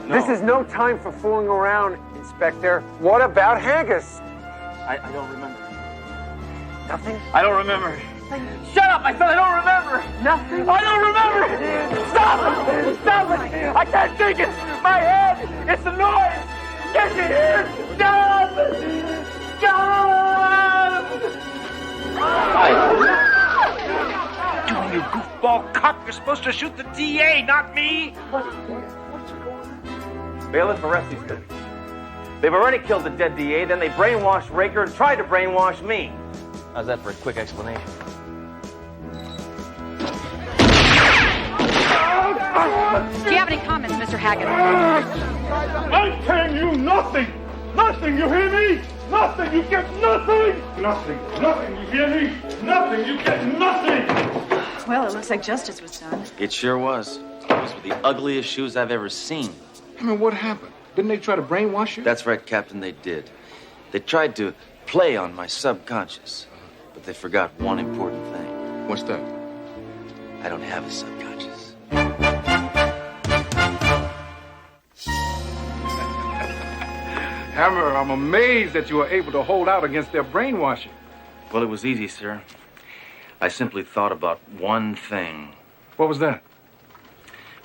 This is no time for fooling around, Inspector. What about Haggis? I don't remember. Nothing? I don't remember. Shut up! I said I don't remember! Nothing? I don't remember! Stop it! Stop it! I can't think it! My head! It's the noise! Get me here! Stop! Stop! Doing you goofball cop! You're supposed to shoot the DA, not me! Bailiff, arrest these guys. They've already killed the dead DA, then they brainwashed Raker and tried to brainwash me. How's that for a quick explanation? Do you have any comments, Mr. Haggis? I'm telling you nothing! Nothing, you hear me? Nothing, you get nothing! Nothing, nothing, you hear me? Nothing, you get nothing! Well, it looks like justice was done. It sure was. Those were the ugliest shoes I've ever seen. I mean, what happened? Didn't they try to brainwash you? That's right, Captain, they did. They tried to play on my subconscious, but they forgot one important thing. What's that? I don't have a subconscious. Hammer, I'm amazed that you were able to hold out against their brainwashing. Well, it was easy, sir. I simply thought about one thing. What was that?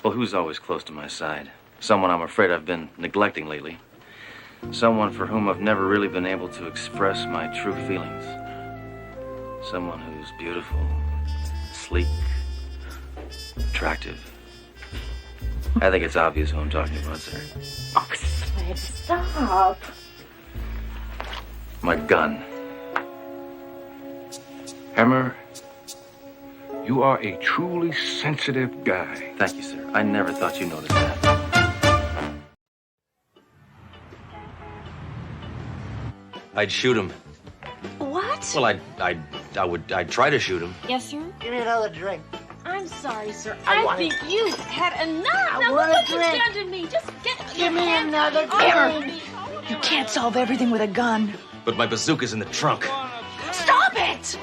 Well, who's always close to my side? Someone I'm afraid I've been neglecting lately. Someone for whom I've never really been able to express my true feelings. Someone who's beautiful, sleek, attractive. I think it's obvious who I'm talking about, sir. Oh, Sledge, stop. My gun. Hammer, you are a truly sensitive guy. Thank you, sir. I never thought you noticed that. I'd shoot him. What? Well, I'd try to shoot him. Yes, sir? Give me another drink. I'm sorry, sir. I I think you've had enough. I Now want look a what you've drink. done to me. Just get Give your me hands another off drink. me. You can't solve everything with a gun. But my bazooka's in the trunk. Stop it!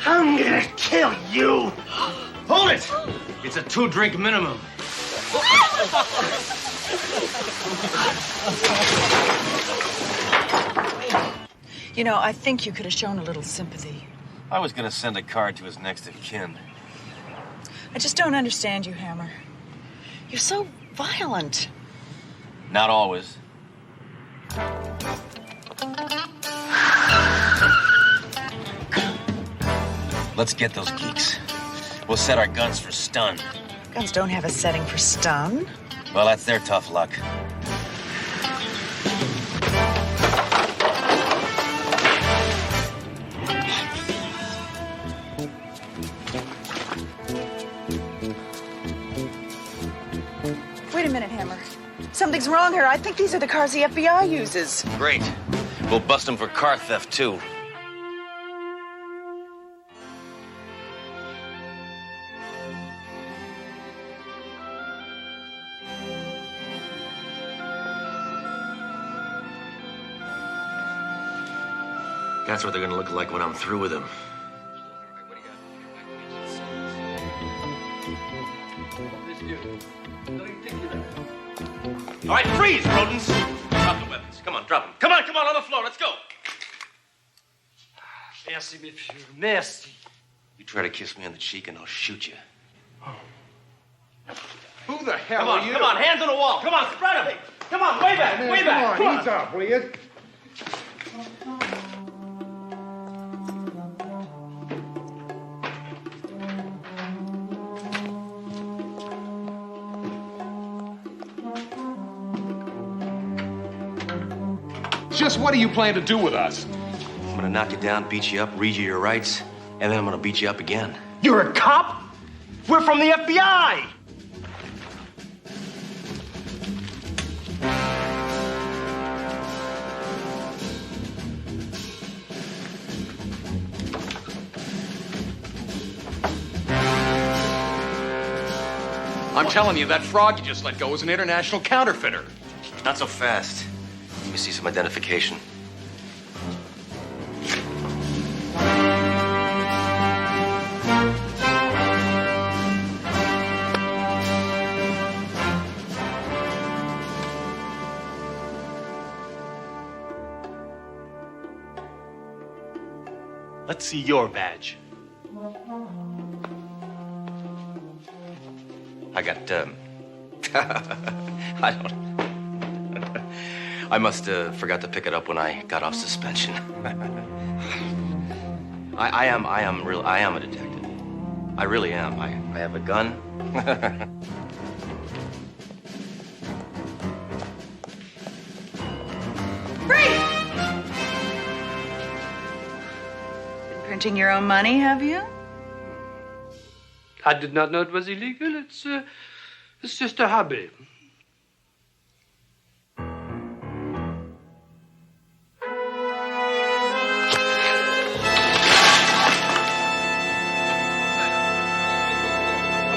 I'm gonna kill you. Hold it! It's a 2-drink minimum. You know, I think you could have shown a little sympathy. I was gonna send a card to his next of kin. I just don't understand you, Hammer. You're so violent. Not always. Let's get those geeks. We'll set our guns for stun. Guns don't have a setting for stun. Well, that's their tough luck. Wait a minute, Hammer. Something's wrong here. I think these are the cars the FBI uses. Great. We'll bust them for car theft, too. That's what they're gonna look like when I'm through with them. All right, freeze, rodents! Drop the weapons. Come on, drop them. Come on the floor. Let's go. Merci, monsieur. Merci. You try to kiss me on the cheek and I'll shoot you. Who the hell Come are you? on, hands on the wall. Come on, spread them. Come on, way back, way back. Come on, ease up, will you? Just what do you plan to do with us? I'm gonna knock you down, beat you up, read you your rights, and then I'm gonna beat you up again. You're a cop? We're from the FBI. I'm telling you, that frog you just let go is an international counterfeiter. Not so fast. Let me see some identification. Let's see your badge. I got, I don't... I must have forgot to pick it up when I got off suspension. I am a detective. I really am. I have a gun. Been printing your own money, have you? I did not know it was illegal. It's just a hobby. Come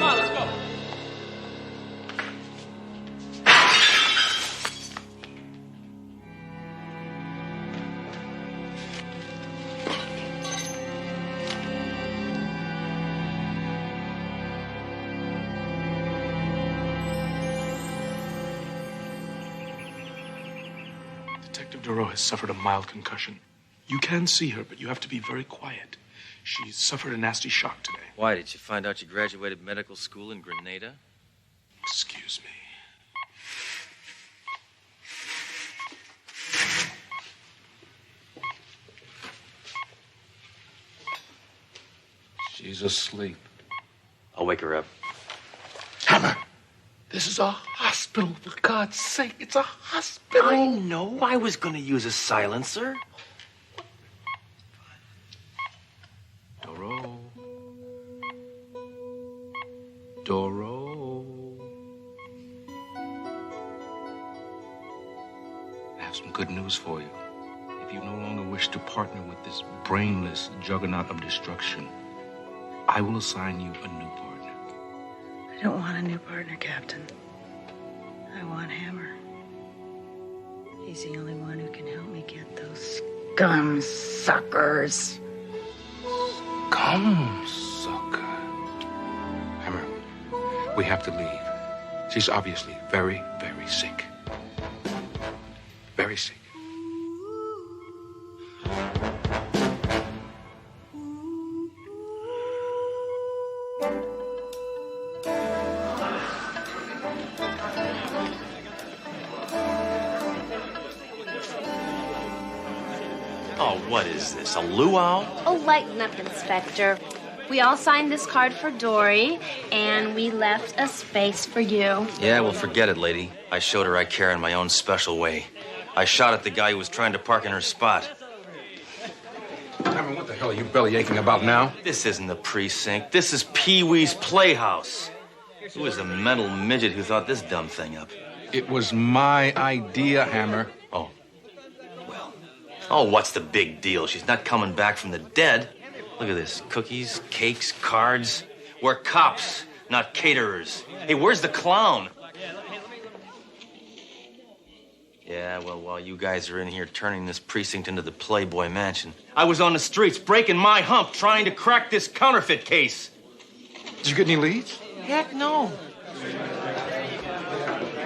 on, let's go. Detective Duro has suffered a mild concussion. You can see her, but you have to be very quiet. She's suffered a nasty shock today. Why, did you find out you graduated medical school in Grenada? Excuse me. She's asleep. I'll wake her up. Hammer! This is a hospital, for God's sake. It's a hospital. I know. I was going to use a silencer. Doro. Doro. I have some good news for you. If you no longer wish to partner with this brainless juggernaut of destruction, I will assign you a new partner. I don't want a new partner, Captain. I want Hammer. He's the only one who can help me get those scum suckers. Come, sucker. Hammer, we have to leave. She's obviously very, very sick. Very sick. Oh, what is this, a luau? Oh, lighten up, Inspector. We all signed this card for Dory, and we left a space for you. Yeah, well, forget it, lady. I showed her I care in my own special way. I shot at the guy who was trying to park in her spot. Hammer, what the hell are you belly aching about now? This isn't the precinct. This is Pee-wee's Playhouse. Who was the mental midget who thought this dumb thing up? It was my idea, Hammer. Oh. Well. Oh, what's the big deal? She's not coming back from the dead. Look at this. Cookies, cakes, cards. We're cops, not caterers. Hey, where's the clown? Yeah, well, while you guys are in here turning this precinct into the Playboy Mansion, I was on the streets breaking my hump trying to crack this counterfeit case. Did you get any leads? Heck no.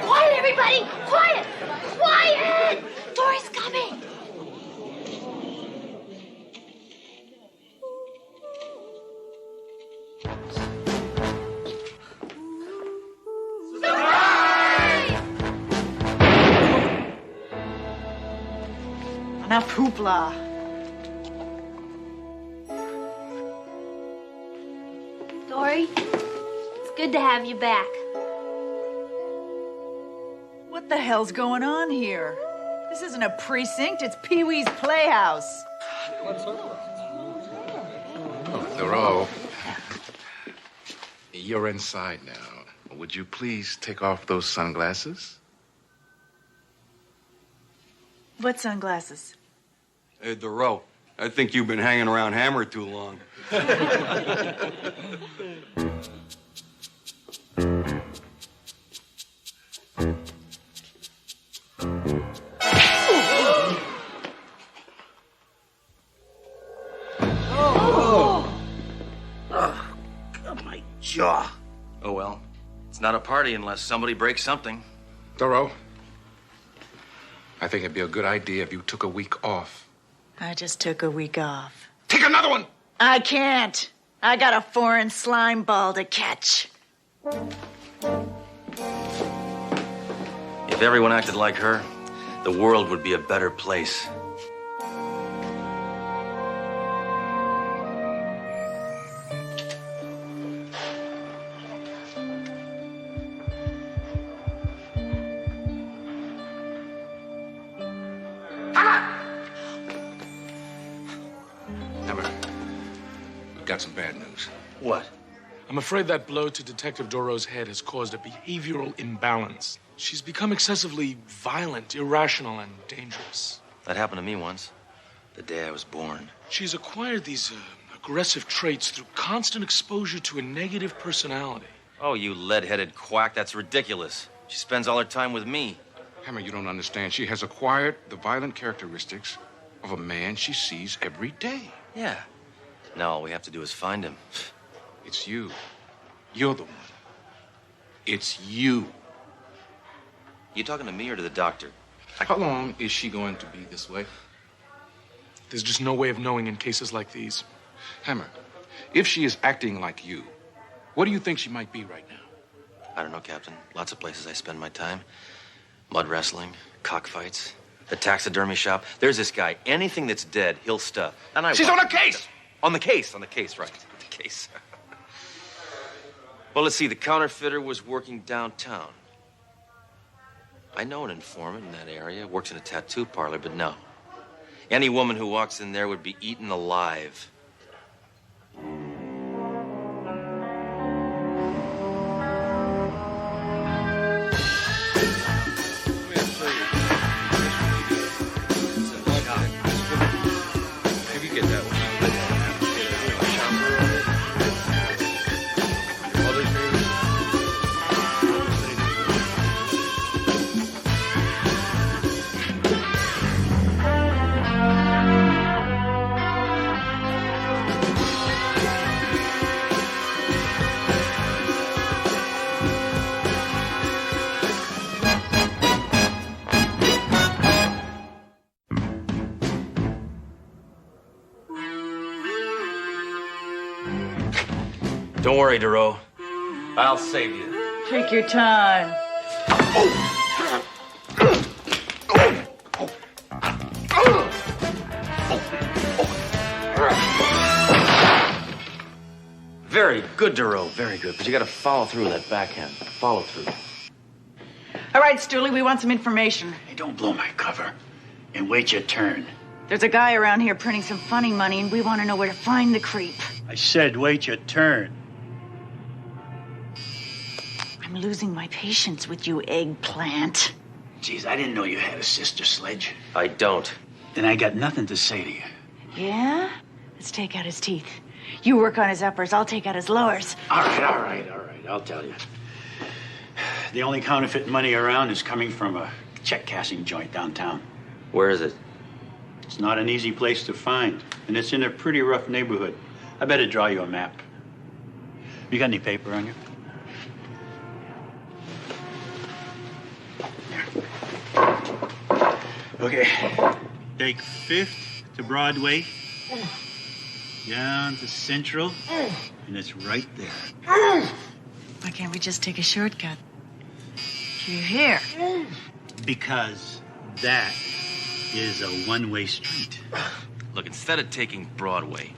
Quiet, everybody! Quiet! Quiet! Dory's coming! Enough hoopla. Dory, it's good to have you back. What the hell's going on here? This isn't a precinct, it's Pee-wee's Playhouse. Thoreau, you're inside now. Would you please take off those sunglasses? What sunglasses? Hey, Duro, I think you've been hanging around Hammer too long. jaw. Oh, well. It's not a party unless somebody breaks something. Doro, I think it'd be a good idea if you took a week off. I just took a week off. Take another one! I can't. I got a foreign slime ball to catch. If everyone acted like her, the world would be a better place. Got some bad news. What? I'm afraid that blow to Detective Doro's head has caused a behavioral imbalance. She's become excessively violent, irrational, and dangerous. That happened to me once, the day I was born. She's acquired these aggressive traits through constant exposure to a negative personality. Oh, you lead-headed quack, that's ridiculous. She spends all her time with me. Hammer, you don't understand. She has acquired the violent characteristics of a man she sees every day. Yeah. Now all we have to do is find him. It's you. You're the one. It's you. You talking to me or to the doctor? How long is she going to be this way? There's just no way of knowing in cases like these. Hammer, if she is acting like you, what do you think she might be right now? I don't know, Captain. Lots of places I spend my time. Mud wrestling, cockfights, the taxidermy shop. There's this guy. Anything that's dead, he'll stuff. And She's on a case! On the case, right. The case. Well, let's see. The counterfeiter was working downtown. I know an informant in that area. Works in a tattoo parlor, but no. Any woman who walks in there would be eaten alive. Maybe get that one. Don't worry, Duro. I'll save you. Take your time. Very good, Duro. Very good. But you gotta follow through with that backhand. Follow through. All right, Stooley, we want some information. Hey, don't blow my cover. And wait your turn. There's a guy around here printing some funny money, and we want to know where to find the creep. I said wait your turn. I'm losing my patience with you, eggplant. Geez, I didn't know you had a sister, Sledge. I don't. Then I got nothing to say to you. Yeah? Let's take out his teeth. You work on his uppers, I'll take out his lowers. All right. I'll tell you. The only counterfeit money around is coming from a check-cashing joint downtown. Where is it? It's not an easy place to find, and it's in a pretty rough neighborhood. I better draw you a map. You got any paper on you? Okay. Take 5th to Broadway, down to Central, and it's right there. Why can't we just take a shortcut? You're here. Because that is a one-way street. Look, instead of taking Broadway,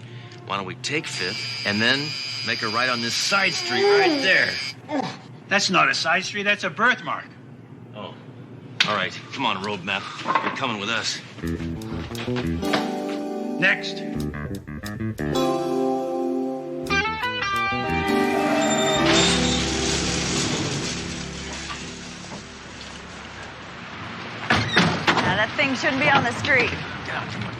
why don't we take 5th and then make a right on this side street right there? That's not a side street, that's a birthmark. Oh. All right, come on, road map. You're coming with us. Next. Now, that thing shouldn't be on the street. Get out, come on.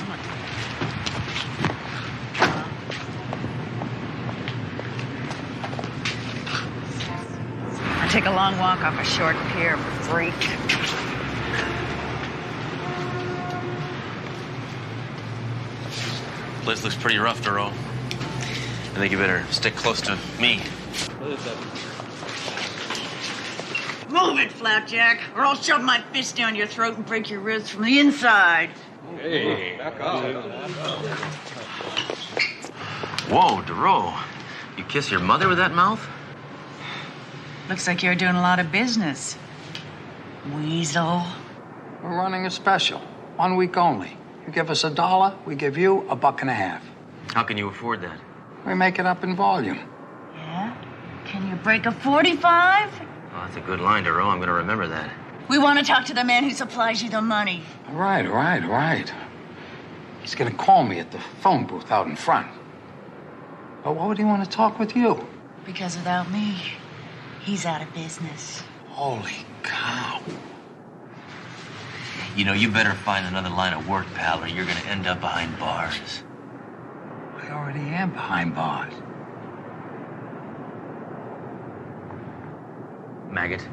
I'll take a long walk off a short pier, freak. Place looks pretty rough, Duro. I think you better stick close to me. Move it, Flapjack, or I'll shove my fist down your throat and break your ribs from the inside. Hey, back off. Whoa, Duro. You kiss your mother with that mouth? Looks like you're doing a lot of business. Weasel. We're running a special. 1 week only. You give us $1, we give you $1.50. How can you afford that? We make it up in volume. Yeah? Can you break a 45? Oh, that's a good line, Duro. I'm going to remember that. We want to talk to the man who supplies you the money. All right. He's gonna call me at the phone booth out in front. But why would he want to talk with you? Because without me, he's out of business. Holy cow. You know, you better find another line of work, pal, or you're going to end up behind bars. I already am behind bars. Maggot.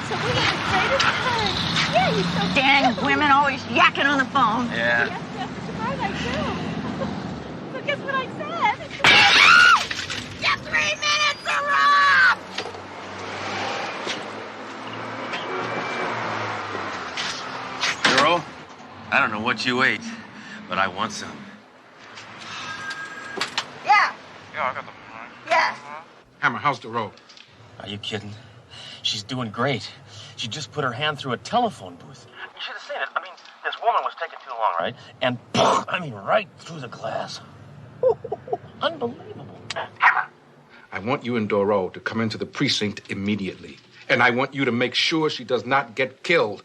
So we got the greatest time. Yeah, you're so dang women always yakking on the phone. Yeah. I do. So guess what I said? Get 3 minutes are up! Duro, I don't know what you ate, but I want some. Yeah. Yeah, I got them. Yes. Hammer, how's the road? Are you kidding? She's doing great. She just put her hand through a telephone booth. You should have seen it. I mean, this woman was taking too long, right? And, I mean, right through the glass. Unbelievable. I want you and Doro to come into the precinct immediately. And I want you to make sure she does not get killed.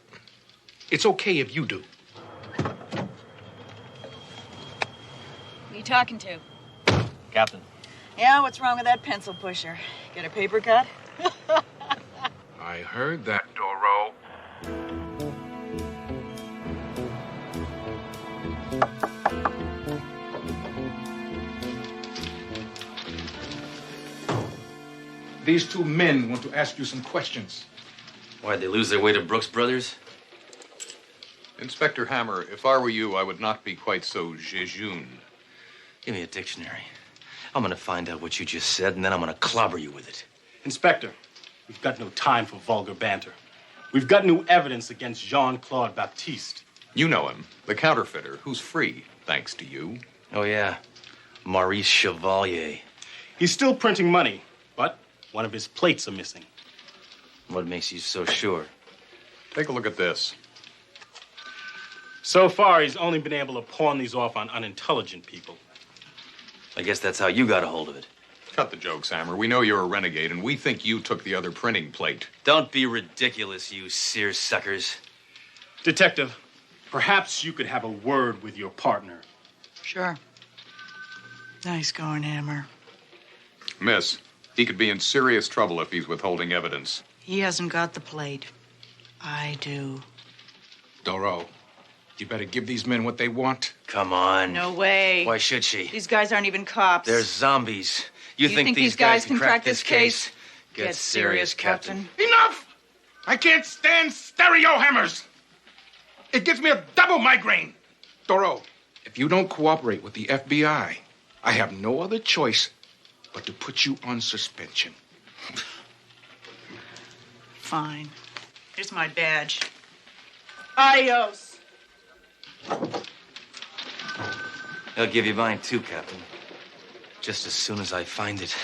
It's okay if you do. Who you talking to? Captain. Yeah, what's wrong with that pencil pusher? Get a paper cut? I heard that, Doro. These two men want to ask you some questions. Why'd they lose their way to Brooks Brothers? Inspector Hammer, if I were you, I would not be quite so jejune. Give me a dictionary. I'm gonna find out what you just said, and then I'm gonna clobber you with it. Inspector, we've got no time for vulgar banter. We've got new evidence against Jean-Claude Baptiste. You know him, the counterfeiter, who's free, thanks to you. Oh, yeah. Maurice Chevalier. He's still printing money, but one of his plates are missing. What makes you so sure? Take a look at this. So far, he's only been able to pawn these off on unintelligent people. I guess that's how you got a hold of it. Cut the jokes, Hammer. We know you're a renegade, and we think you took the other printing plate. Don't be ridiculous, you seersuckers. Detective, perhaps you could have a word with your partner. Sure. Nice going, Hammer. Miss, he could be in serious trouble if he's withholding evidence. He hasn't got the plate. I do. Doro, you better give these men what they want. Come on. No way. Why should she? These guys aren't even cops. They're zombies. You think these guys can crack this case? Get serious, Captain. Enough! I can't stand stereo hammers. It gives me a double migraine. Doro, if you don't cooperate with the FBI, I have no other choice but to put you on suspension. Fine. Here's my badge. Adios. I'll give you mine too, Captain. Just as soon as I find it.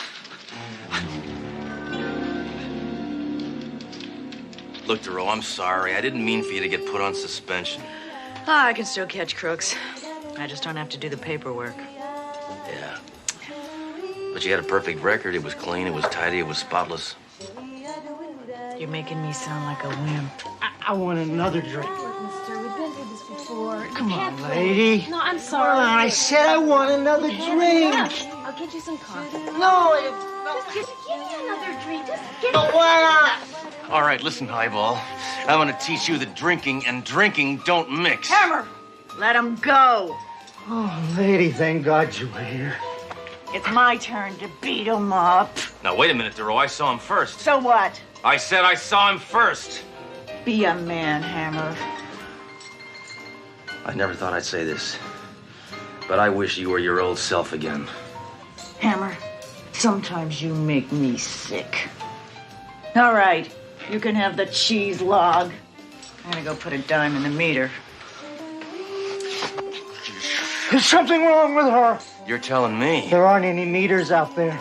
Look, Duro, I'm sorry. I didn't mean for you to get put on suspension. I can still catch crooks. I just don't have to do the paperwork. Yeah. But you had a perfect record. It was clean, it was tidy, it was spotless. You're making me sound like a wimp. I want another drink. Look, mister, we've been through this before. Come You on, can't lady. No, I'm sorry. I said I want another drink. I'll get you some coffee. No, Just give me another drink. Just give No, me... why not? All right, listen, Highball. I'm gonna teach you that drinking and drinking don't mix. Hammer, let him go. Oh, lady, thank God you were here. It's my turn to beat him up. Now, wait a minute, Duro. I saw him first. So what? I said I saw him first. Be a man, Hammer. I never thought I'd say this, but I wish you were your old self again. Hammer, sometimes you make me sick. All right, you can have the cheese log. I'm gonna go put a dime in the meter. There's something wrong with her. You're telling me. There aren't any meters out there.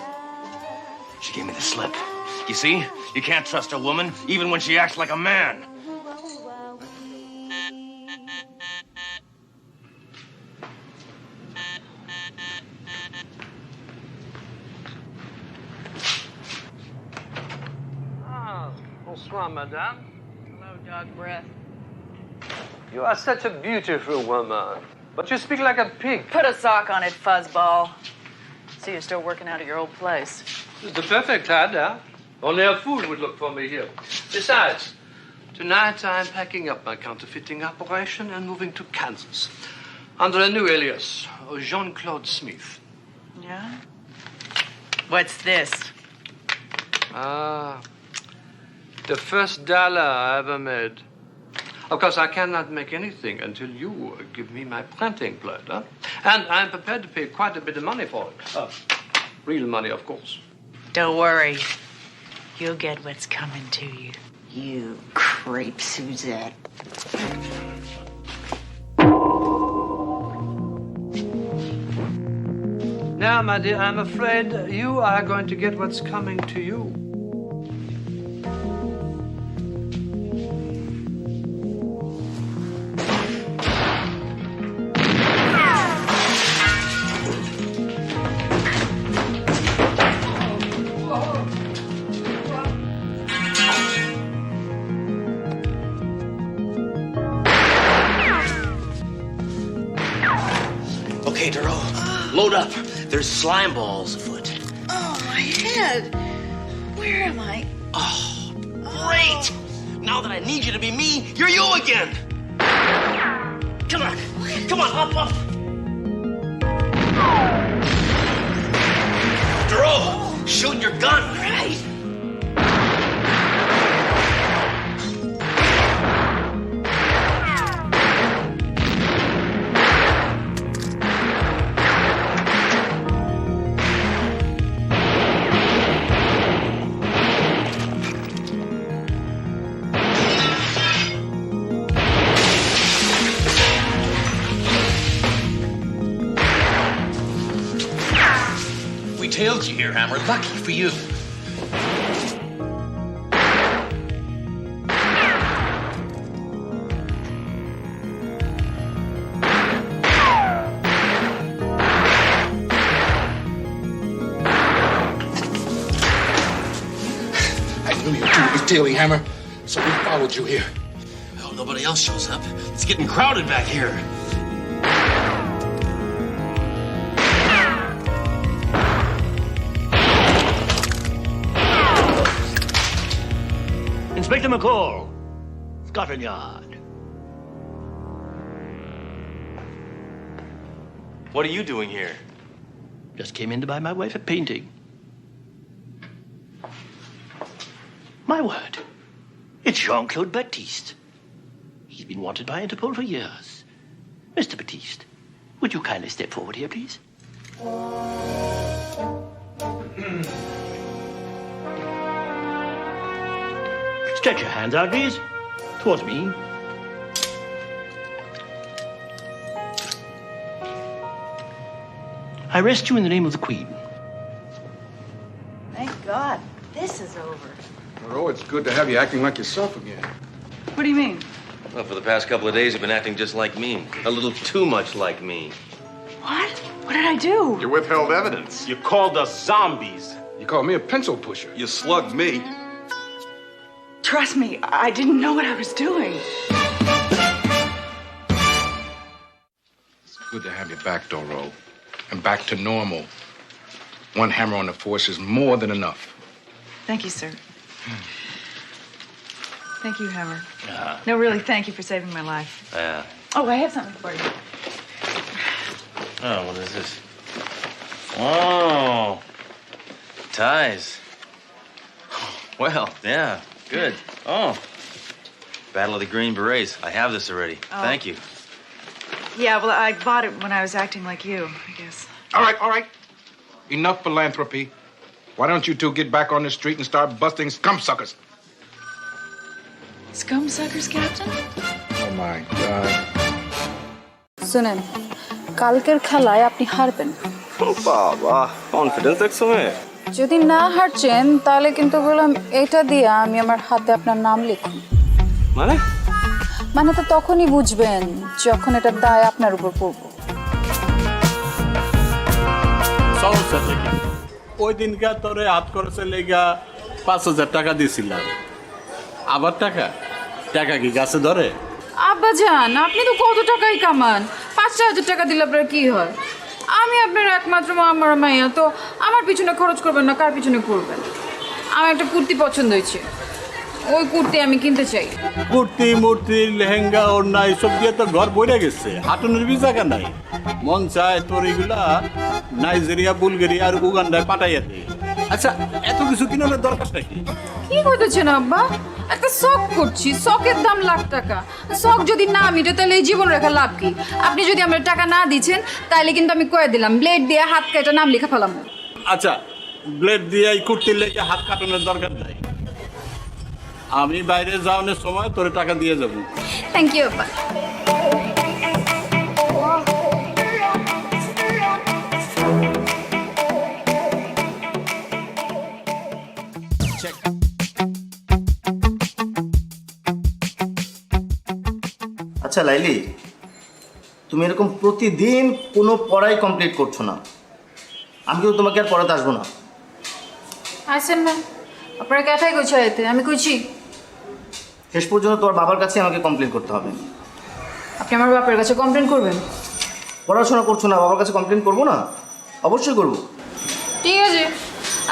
She gave me the slip. You see? You can't trust a woman, even when she acts like a man. Bonsoir, madame. Hello, dog breath. You are such a beautiful woman, but you speak like a pig. Put a sock on it, fuzzball. See, you're still working out of your old place. It's the perfect hideout. Only a fool would look for me here. Besides, tonight I'm packing up my counterfeiting operation and moving to Kansas under a new alias, Jean-Claude Smith. Yeah? What's this? The first dollar I ever made. Of course, I cannot make anything until you give me my printing plate, huh? And I'm prepared to pay quite a bit of money for it. Real money, of course. Don't worry. You'll get what's coming to you. You creep, Suzette. Now, my dear, I'm afraid you are going to get what's coming to you. Okay, Duro, load up. There's slime balls afoot. Oh, my head. Where am I? Oh, great! Now that I need you to be me, you're you again! Come on! Come on, up! Duro, shoot your gun! Right. Tailed you here, Hammer. Lucky for you. I knew you'd do it with Daily, Hammer, so we followed you here. Well, nobody else shows up. It's getting crowded back here. Inspector McCall, Scotland Yard. What are you doing here? Just came in to buy my wife a painting. My word, it's Jean-Claude Baptiste. He's been wanted by Interpol for years. Mr. Baptiste, would you kindly step forward here, please? Stretch your hands out, please. Towards me. I arrest you in the name of the Queen. Thank God, this is over. Oh, it's good to have you acting like yourself again. What do you mean? Well, for the past couple of days, you've been acting just like me. A little too much like me. What? What did I do? You withheld evidence. You called us zombies. You called me a pencil pusher. You slugged me. Trust me, I didn't know what I was doing. It's good to have you back, Doro. And back to normal. One hammer on the force is more than enough. Thank you, sir. Thank you, Hammer. No, really, thank you for saving my life. Yeah. Oh, I have something for you. Oh, what is this? Oh. Ties. Well, yeah, good. Oh. Battle of the Green Berets. I have this already. Oh. Thank you. Yeah, well, I bought it when I was acting like you, I guess. All right. enough philanthropy. Why don't you two get back on the street and start busting scum suckers? Scum suckers, Captain? Oh my God. শুনেন কালকের খেলায় আপনি হারবেন বাবা confidence দেখছো মেয়ে যদি না হারছেন তাহলে কিন্তু বললাম এটা দিয়ে আমি আমার হাতে আপনার নাম লিখুন মানে তো তখনই বুঝবেন যখন এটা দায় আপনার উপর পড়বো সমস্যা থেকে ওই দিনকা তোরে হাত খরচের লেগা 5,000 টাকা দিয়েছিলাম আবার টাকা টাকা কি গাছে ধরে আব্বা জান আপনি তো কত টাকাই কামান 5,000 টাকা দিলে আপনার কি হয় আমি আপনার একমাত্র আমার মাইয়া তো আমার পিছনে খরচ করবেন না কার পিছনে করবেন আমার একটা কুর্তি পছন্দ হয়েছে ওই কুর্তি আমি কিনতে চাই কুর্তি মূর্তি লেহেঙ্গা ওড়না এসব দিয়ে তো ঘর বইরে গেছে হাঁটুনের বি জায়গা নাই মন চায় তোর এগুলা নাইজেরিয়া বুলগেরিয়া আর উগান্ডায় পাঠাইয়া দে আচ্ছা এত কিছু কিনার দরকার নাকি কি করতেছেন আব্বা একটা শখ করছি শখের দাম লাখ টাকা শখ যদি না মিটে তাহলে এই জীবন রেখা লাভ কি আপনি যদি আমার টাকা না দিচ্ছেন তাহলে কিন্তু আমি কয়ে দিলাম ব্লেড দিয়ে হাত কেটে নাম লেখা ফেলাম আচ্ছা ব্লেড দিয়ে এই কুর্তির লেগে হাত কাটানোর দরকার নাই আমি বাইরে যাওয়ানোর সময় তোরে টাকা দিয়ে যাবো থ্যাংক ইউ আব্বা আচ্ছা লাইলি তুমি এরকম প্রতিদিন কোনো পড়াই কমপ্লিট করছো না আমি কিন্তু তোমাকে আর পড়াতে আসবো না আসেন না আপনারা ক্যাঠাই কইছে আইতে আমি কইছি শেষ পর্যন্ত তোমার বাবার কাছে আমাকে কমপ্লেন করতে হবে আপনি আমার বাপের কাছে কমপ্লেন করবেন পড়াশোনা করছো না বাবার কাছে কমপ্লেন করবো না অবশ্যই করবো ঠিক আছে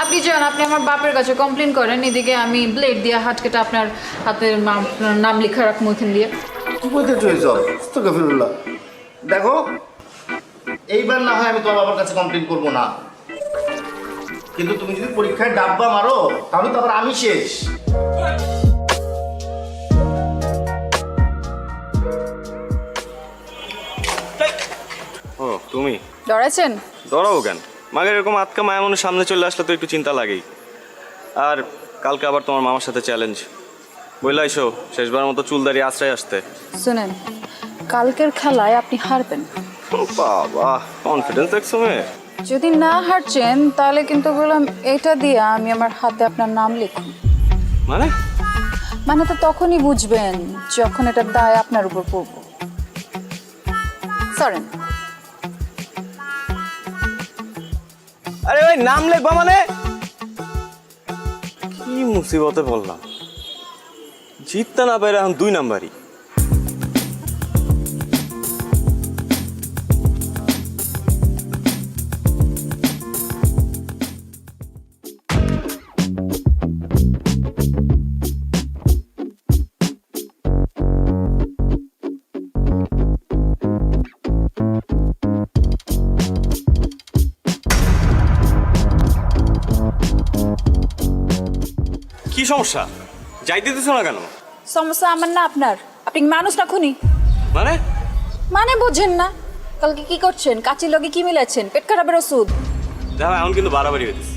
আপনি যান আপনি আমার বাপের কাছে কমপ্লেন করেন এদিকে আমি ব্লেড দিয়ে হাত কেটে আপনার হাতের নাম লেখা রাখবো এখান দিয়ে কি বলতে চলেছ আস্তাগফিরুল্লাহ দেখো এইবার না হয় আমি তোমার বাবার কাছে কমপ্লেন করবো না কিন্তু তুমি যদি পরীক্ষায় ডাব্বা মারো তাহলে তো আবার আমি শেষ ও তুমি ডরাইছেন ডরাবো কেন মাগের এরকম আটকা মায়া মনের সামনে চলে আসলে তো একটু চিন্তা লাগেই আর কালকে আবার তোমার মামার সাথে চ্যালেঞ্জ বইলা এসো শেষবার মতো চুল দাঁড়িয়ে আশ্রয় আসতে শুনেন কালকের খেলায় আপনি হারবেন বাবা কনফিডেন্স দেখছো মেয়ে যদি না হারছেন তাহলে কিন্তু বললাম এটা দিয়ে আমি আমার হাতে আপনার নাম লিখুন মানে তো তখনই বুঝবেন যখন এটা দায় আপনার উপর পড়বো সরেন আরে ভাই নাম লিখবা মানে কি মুসিবতে বললাম জিততে না পারে এখন 2 নাম্বারই কি সমস্যা যাইতে দিছো না কেন সমস্যা আমার না আপনার আপনি মানুষ না খুনি মানে বুঝেন না কালকে কি করছেন কাচির লগে কি মিলাচ্ছেন পেট খারাপের ওষুধ দেখো এখন কিন্তু বাড়াবাড়ি হইতেছে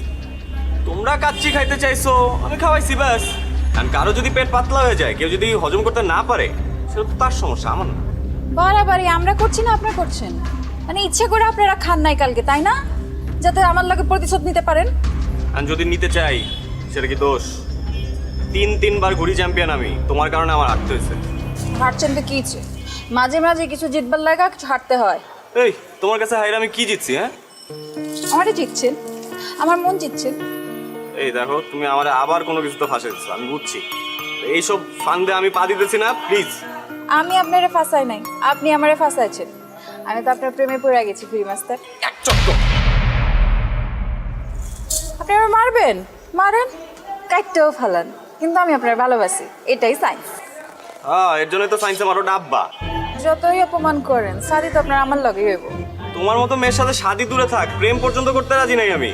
তোমরা কাচ্চি খাইতে চাইছো আমি খাওয়াইছি ব্যাস আর কারো যদি পেট পাতলা হয়ে যায় কেউ যদি হজম করতে না পারে সেটা তো তার সমস্যা আমার না বাড়াবাড়ি আমরা করছি না আপনারা করছেন মানে ইচ্ছে করে আপনারা খান নাই কালকে তাই না যাতে আমার লগে প্রতিশোধ নিতে পারেন আর যদি নিতে চাই সেটা কি দোষ 3 বার ঘুরি চ্যাম্পিয়ন আমি তোমার কারণে আমার হারতে হয়েছে হারছেন তো কি ইচ্ছে মাঝে মাঝে কিছু জিতবার লাগা কিছু হারতে হয় এই তোমার কাছে হাইরা আমি কি জিতছি হ্যাঁ আমারে জিতছেন আমার মন জিতছেন এই দেখো তুমি আমারে আবার কোনো কিছু তো ফাঁসে দিচ্ছ আমি বুঝছি এইসব ফান্দে আমি পা দিতেছি না প্লিজ আমি আপনারে ফাঁসাই নাই আপনি আমারে ফাঁসাইছেন আমি তো আপনার প্রেমে পড়ে গেছি ফ্রি মাস্টার এক চক্কর আপনি আমার মারবেন মারেন কাটতেও ফালান কিন্তু আমি আপনার ভালোবাসি এটাই সায়েন্স এর জন্যই তো সায়েন্সে মারো ডাব্বা যতই অপমান করেন শাদি তো আপনার আমার লগে হইব তোমার মতো মেয়ের সাথে শাদি দূরে থাক প্রেম পর্যন্ত করতে রাজি নাই আমি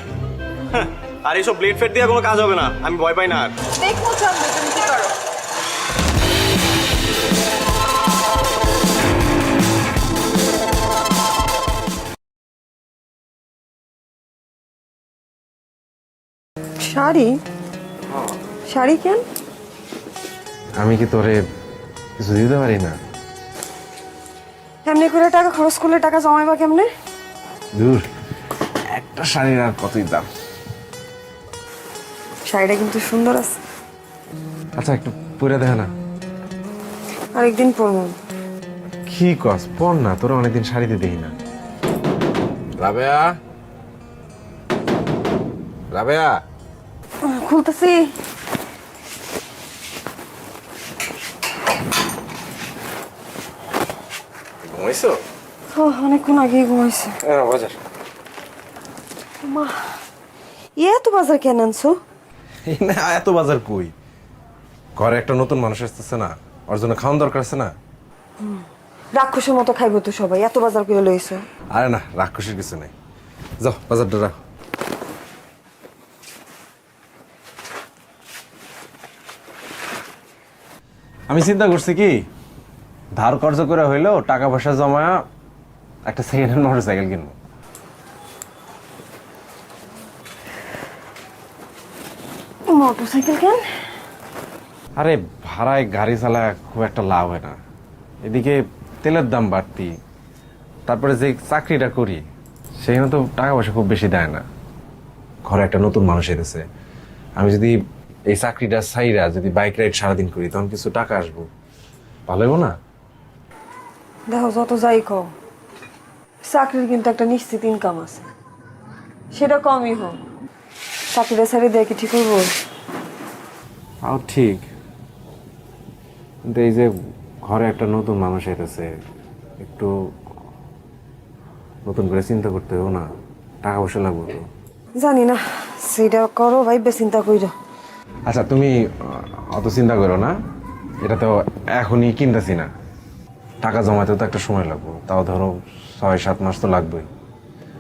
আর এইসব ব্লেড ফেড দিয়ে কোনো কাজ হবে না আমি ভয় পাই না আর দেখো তুমি কি করো শাড়ি শাড়ি কেন আমি কি তোরে কিছু দিতে পারি না? এমনি করে টাকা খরচ করলে টাকা জমাইবা কেমনে? দূর, একটা শাড়ির আর কতই দাম। শাড়িটা কিন্তু সুন্দর আছে। আচ্ছা একটু পরে দেখা না। আরেকদিন পরবো। কি কস, পর না, তোরা অনেকদিন শাড়িতে দেখি না। রাবেয়া, রাবেয়া, খুলতেছি। ঘুমাইছো? অনেকক্ষণ আগেই ঘুমাইছে। বাজার মা, এত বাজার কেন আনছো? না, এত বাজার কই, ঘরে একটা নতুন মানুষ আসতেছে না, ওর জন্য খাওয়ান দরকার আছে না। রাক্ষসের মতো খাইবো তো সবাই, এত বাজার করে লইছো। আরে না, রাক্ষসের কিছু নাই, যাও বাজারটা রাখো। আমি চিন্তা করছি কি, ধার কর্জ করে হইলেও টাকা পয়সা জমা একটা সেকেন্ড হ্যান্ড মোটর সাইকেল কিনবো। মোটর সাইকেল কেন? আরে ভাড়ায় গাড়ি চালায় খুব একটা লাভ হয় না, এদিকে তেলের দাম বাড়তি, তারপরে যে চাকরিটা করি সেখানে তো টাকা পয়সা খুব বেশি দেয় না। ঘরে একটা নতুন মানুষ এসেছে, আমি যদি এই চাকরিটা ছাইরা যদি বাইক রাইড সারাদিন করি তখন কিছু টাকা আসবো, ভালো হইব না? দেখো যত যাই কও, চাকরির কিন্তু একটা নিশ্চিত ইনকাম আছে, সেটা কমই হোক। চাকরিটা ছেড়ে দেয় কি ঠিক হইব? তাও ঠিক, কিন্তু এই যে ঘরে একটা নতুন মানুষ এসেছে, একটু নতুন করে চিন্তা করতে হবে না, টাকা পয়সা লাগবে তো। জানি না, সেটা করো ভাইবে চিন্তা কইরো। আচ্ছা তুমি অত চিন্তা করো না, এটা তো এখনই কিনতেছি না, টাকা জমাতে তো একটা সময় লাগবে, তাও ধরো 6-7 মাস তো লাগবেই।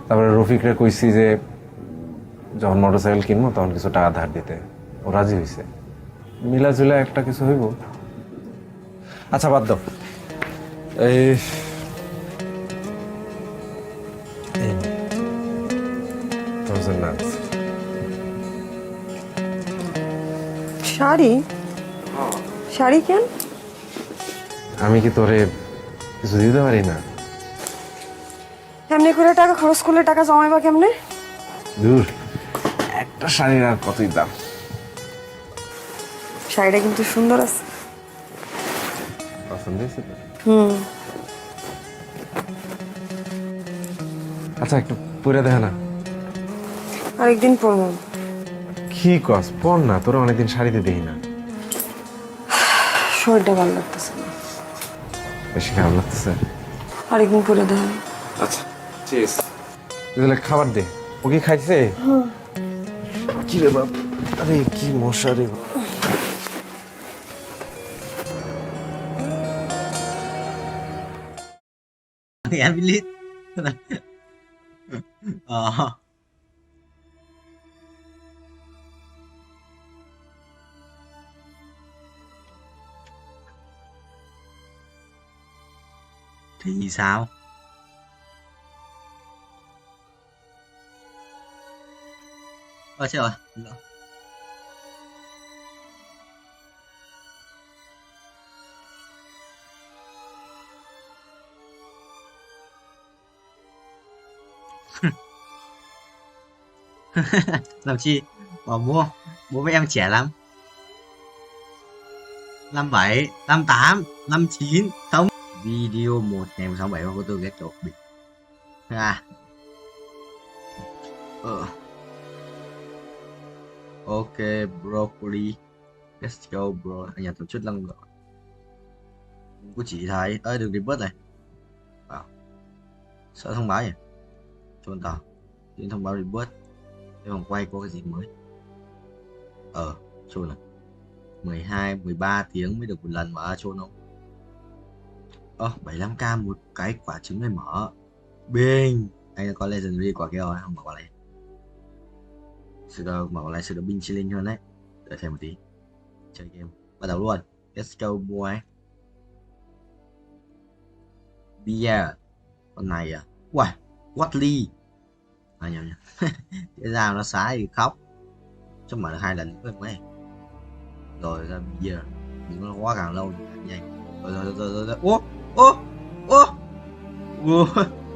তারপরে রফিকরে কইছি যে যখন মোটরসাইকেল কিনবো তখন কিছু টাকা ধার দিতে, ও রাজি হয়েছে, মিলা ঝুলা একটা কিছু হইব। আচ্ছা বাদ দাও, এই শাড়ি শাড়ি কেন? আমি কি তোরে কিছু দিতে পারি না? এমনি করে টাকা খরচ করলে টাকা জমাইবা কেমনে? দূর, একটা শাড়ির আর কতই দাম। শাড়িটা কিন্তু সুন্দর আছে। পছন্দ হয়েছে তো? আচ্ছা একটু পরে দেখা না। আরেকদিন পরবো। কি কস, পর না, তোরা অনেকদিন শাড়িতে দেখি না। শরীরটা ভালো লাগতেছে না। বেশি খারাপ লাগতেছে? আরেকদিন পরে দেখা। আচ্ছা ঠিক আছে, তাহলে খাবার দে। ও কি খাইছে? কি রে বাপ, আরে কি মশা রে। Em biết ờ thì sao? Ơ trời ơi. Làm chi? Bảo bố với em trẻ lắm. 57, 58, 59, không. Video 1 ngày 67 của tôi ghét chỗ bị. À. Ok, broccoli. Let's go bro. Anh nhà tổ chức lăng gọi. Có chỉ thấy. Ơi đừng đi bớt này. Wow. Sợ thông báo nhỉ? Chôn tao. Đến thông báo đi bớt. Để vòng quay có cái gì mới. Chôn này. 12, 13 tiếng mới được một lần mở chôn không? 75k một cái quả trứng này mở. Bing. Anh có legendary quả kia rồi, không mở quả này. Mở quả này sự được binh chi linh hơn đấy. Đợi thêm một tí. Chơi game. Bắt đầu luôn. Let's go boy. Beer. Con này à? Wow. Watley. À nhầm nhầm. Cái dao nó xá thì khóc. chứ mở được 2 lần với mấy. Rồi ra bây giờ đừng có quá càng lâu thì càng nhanh. Rồi. Ủa,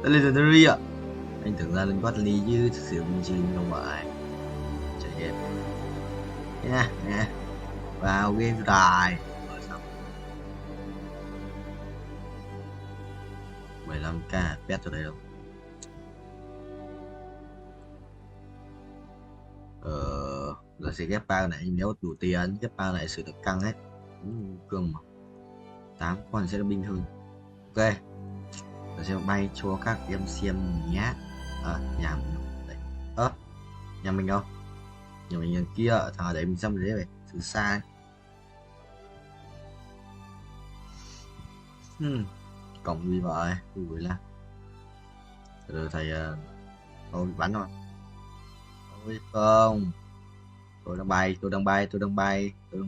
ta Legendary ạ. Anh tưởng ra lên quát ly chứ thực sự mình chỉ không phải. Chạy game. Nha. Vào game đài. Rồi xong. 15k pet cho đây đâu. Giờ sẽ ghép bao này, nếu đủ tiền ghép bao này sự được căng hết. Cường mà 8 con sẽ là bình hơn. Ok, giờ sẽ bay cho các em xem nhé. Nhà mình đấy. Nhà mình đâu? Nhà mình đằng kia, thằng ở đấy mình xem đấy vậy, từ xa. Cổng gì vậy? Vui lắm. Rồi thầy bị bắn rồi. Ôi không. Tôi đang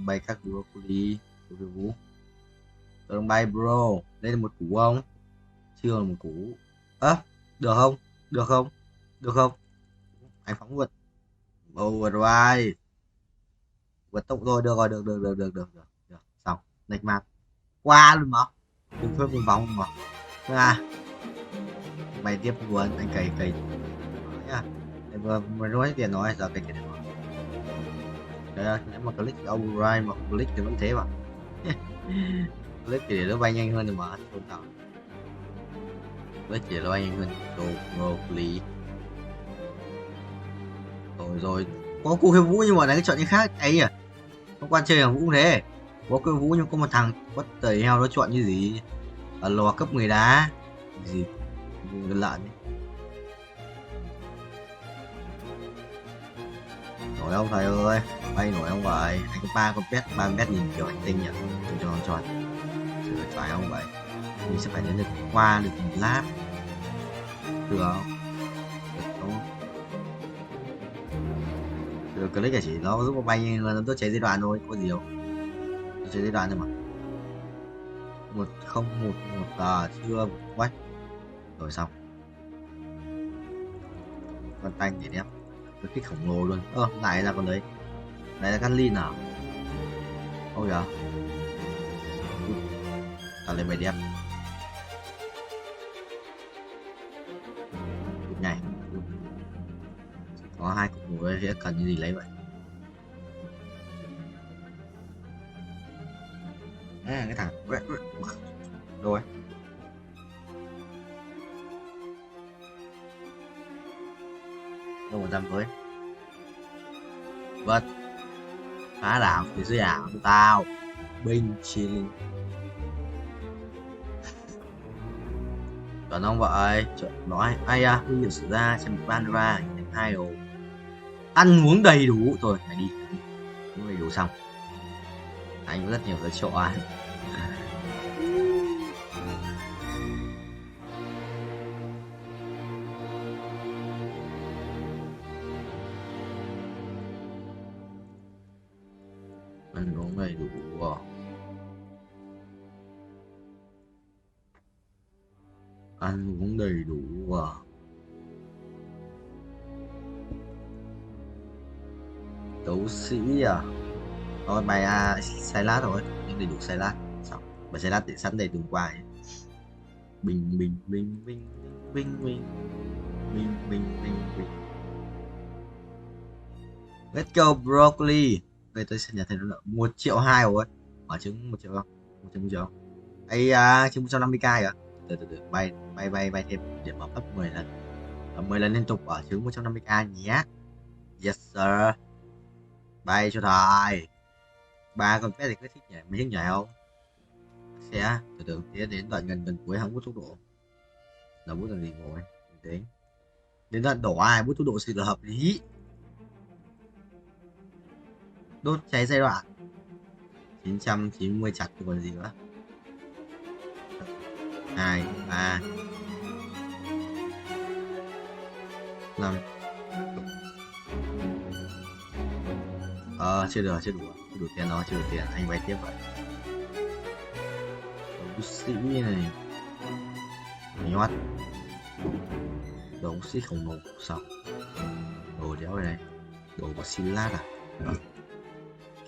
bay các broccoli. Tôi đang bay bro. Đây là một củ không? Chưa là một củ. Được không? Anh phóng vượt. Overdrive. Vượt tốc rồi, được. Xong, next map. Qua luôn mà. Đừng phép mình vòng mà. Bay tiếp luôn, anh cày. Nha. Mà nói tiền nói giờ cái này. Đấy, nếu mà click override mà không click thì vẫn thế mà. Click thì để nó bay nhanh hơn rồi mà không tạo. Click thì nó bay nhanh hơn. Broccoli. Rồi. Có cô khiêu vũ nhưng mà này cái chọn những khác ấy à. Không quan chơi thằng vũ cũng thế. Có khiêu vũ nhưng có một thằng quất tẩy heo nó chọn như gì? Lò cấp người đá. Gì? Lợn ấy. Nổi không thầy ơi, bay nổi không vậy? Anh có 3 con pet nhìn kiểu hành tinh nhỉ? Tròn. Sửa phải không vậy? Mình sẽ phải đến được qua được một lát. Được không? Được click là chỉ nó giúp nó bay nhưng nó chạy giai đoạn thôi, có gì đâu. Nó chạy giai đoạn thôi mà. 1011 chưa quách. Rồi xong. Con tanh thì đẹp. Cái kích khổng lồ luôn. Lại là con đấy. Đây là căn lin nào? Ôi dạ. Ta lên bài đẹp. Này. Có 2 cục nồi sẽ cần gì lấy vậy? Cái thằng rồi. Đâu 100 với. Vật phá đảo phía dưới ảo của tao. Binh chilling. Còn ông vậy nói ai nguy hiểm xảy ra trên một ban ra 2 đồ. Ăn uống đầy đủ rồi mày đi uống đầy đủ xong anh có rất nhiều cái chỗ ăn. Ăn uống đầy đủ ăn uống đầy đủ đấu sĩ à? Thôi mày xay lát rồi, nhưng đầy đủ xay lát xong mày xay lát để sẵn đây từng qua ấy. Bình let's go broccoli. Đây tôi sẽ nhận thấy nó 1,2 triệu rồi. Mở trứng 1 triệu không? 1 triệu trứng 150k kìa. Từ bay thêm để mở up 10 lần. 10 lần liên tục ở trứng 150k nhé. Yes sir. Bay cho thầy. 3 con pet thì có thích nhảy, mấy thích nhảy không? Sẽ từ tiến đến đoạn gần cuối không bút tốc độ. Là bút làm gì ngồi? Đến đoạn đổ ai bút tốc độ sẽ là hợp lý. Đốt cháy giai đoạn 990 chặt còn gì nữa. 2 3 5 chưa đủ tiền nó, chưa đủ tiền anh vay tiếp vậy. Đấu sĩ này nhót, đấu sĩ khổng lồ xong đồ đéo này, đồ của xin lát à?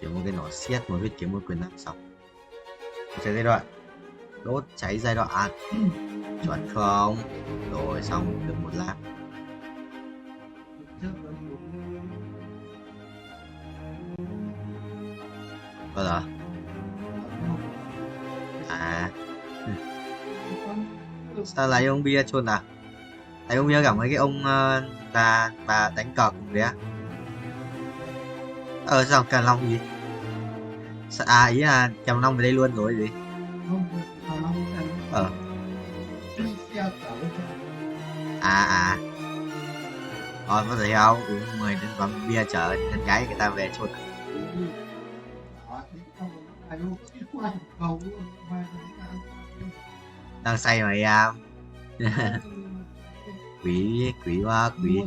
Kiếm một cái nỏ xiết, một vết kiếm một quyền năng xong. Chơi giai đoạn đốt cháy giai đoạn chuẩn không, rồi xong được một lát. Bao giờ à sao lại ông bia chôn à? Tại ông bia gặp mấy cái ông là đánh cờ cùng đấy á. Sao Càn Long gì? À ý là Càn Long về đây luôn rồi gì? Có thể không uống 10 đến quán bia chở con gái người ta về chôn. Đang say mà em. Quý quá quý.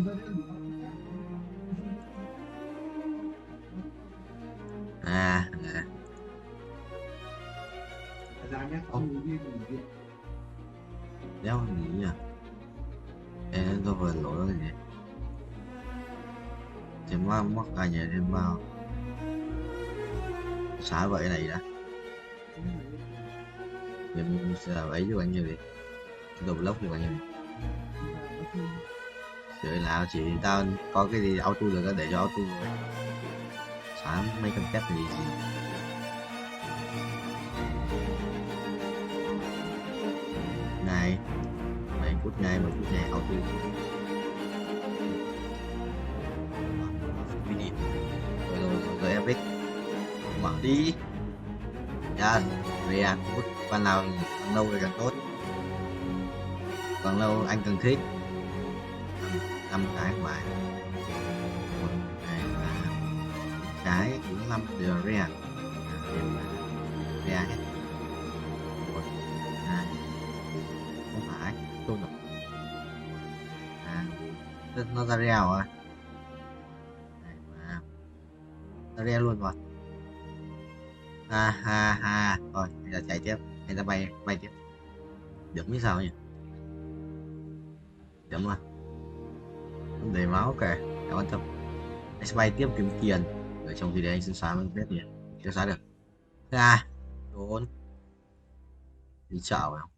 Đéo nghĩ à. Em tôi vừa lỗi cái gì. Thì mắc cả nhà thêm bao. Xả vậy này đã. Mình sẽ làm ấy với bạn như vậy. Đồ blog với bạn như vậy. Trời nào chỉ tao có cái gì auto được đó để cho auto rồi. Xả mấy con tép này gì. Này 7 phút ngày 10 phút ngày auto. Video. Rồi em biết. Mở đi. Yes, về phút ban nào càng lâu thì càng tốt. Càng lâu anh càng thích. 5 cái ngoài. 1, 2, 3. Cái 45 giờ ra. Ra hết. 1, 2. Không phải, tôi được. Nó ra ra rồi. Nó ra luôn rồi. Thôi, bây giờ chạy tiếp. Hay ta bay tiếp. Được mấy sao nhỉ? Đúng rồi. Để máu kìa, đừng quan tâm. Anh sẽ bay tiếp kiếm tiền. Ở trong video anh sẽ xóa bằng biết gì. Chưa xóa được. Trốn. Đi chợ phải không?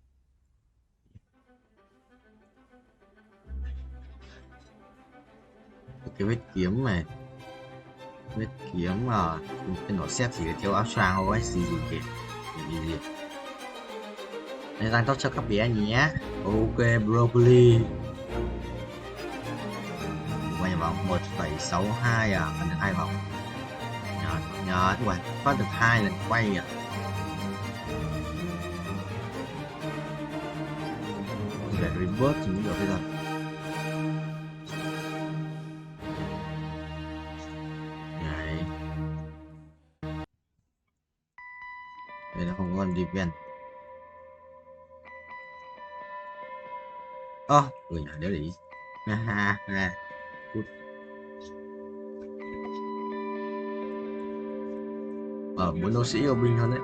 Cái vết kiếm này. Vết kiếm mà cái nỏ xếp chỉ theo áo choàng thôi, gì kìa. Gì. Anh tăng tốc cho các bé nhé. Ok, broccoli. Quay vòng 1,62 à, ăn được 2 vòng. Nhờ các bạn, có được 2 lần quay à. Để revert thì mới được bây giờ. Này. Đây là không còn event. Người nhà đéo để ý. Muốn đấu sĩ ở binh hơn đấy.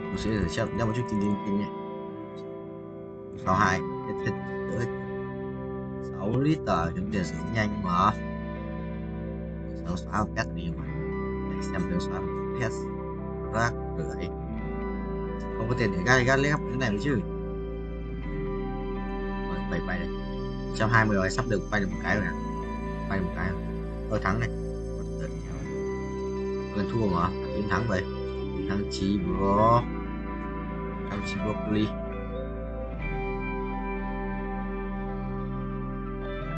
Đấu sĩ là chấp một chút kinh nhé. 62 hết đỡ 6 lít chúng tiền sẽ nhanh mà. 6 xóa test đi mà. Để xem được xóa test rác rưởi. Không có tiền để gas lép cái này chứ. Bay đây 120 rồi, sắp được bay được một cái rồi nè. Bay được một cái tôi thắng này. Lần thua mà chiến thắng vậy. Thắng chí bro. Thắng chí broccoli.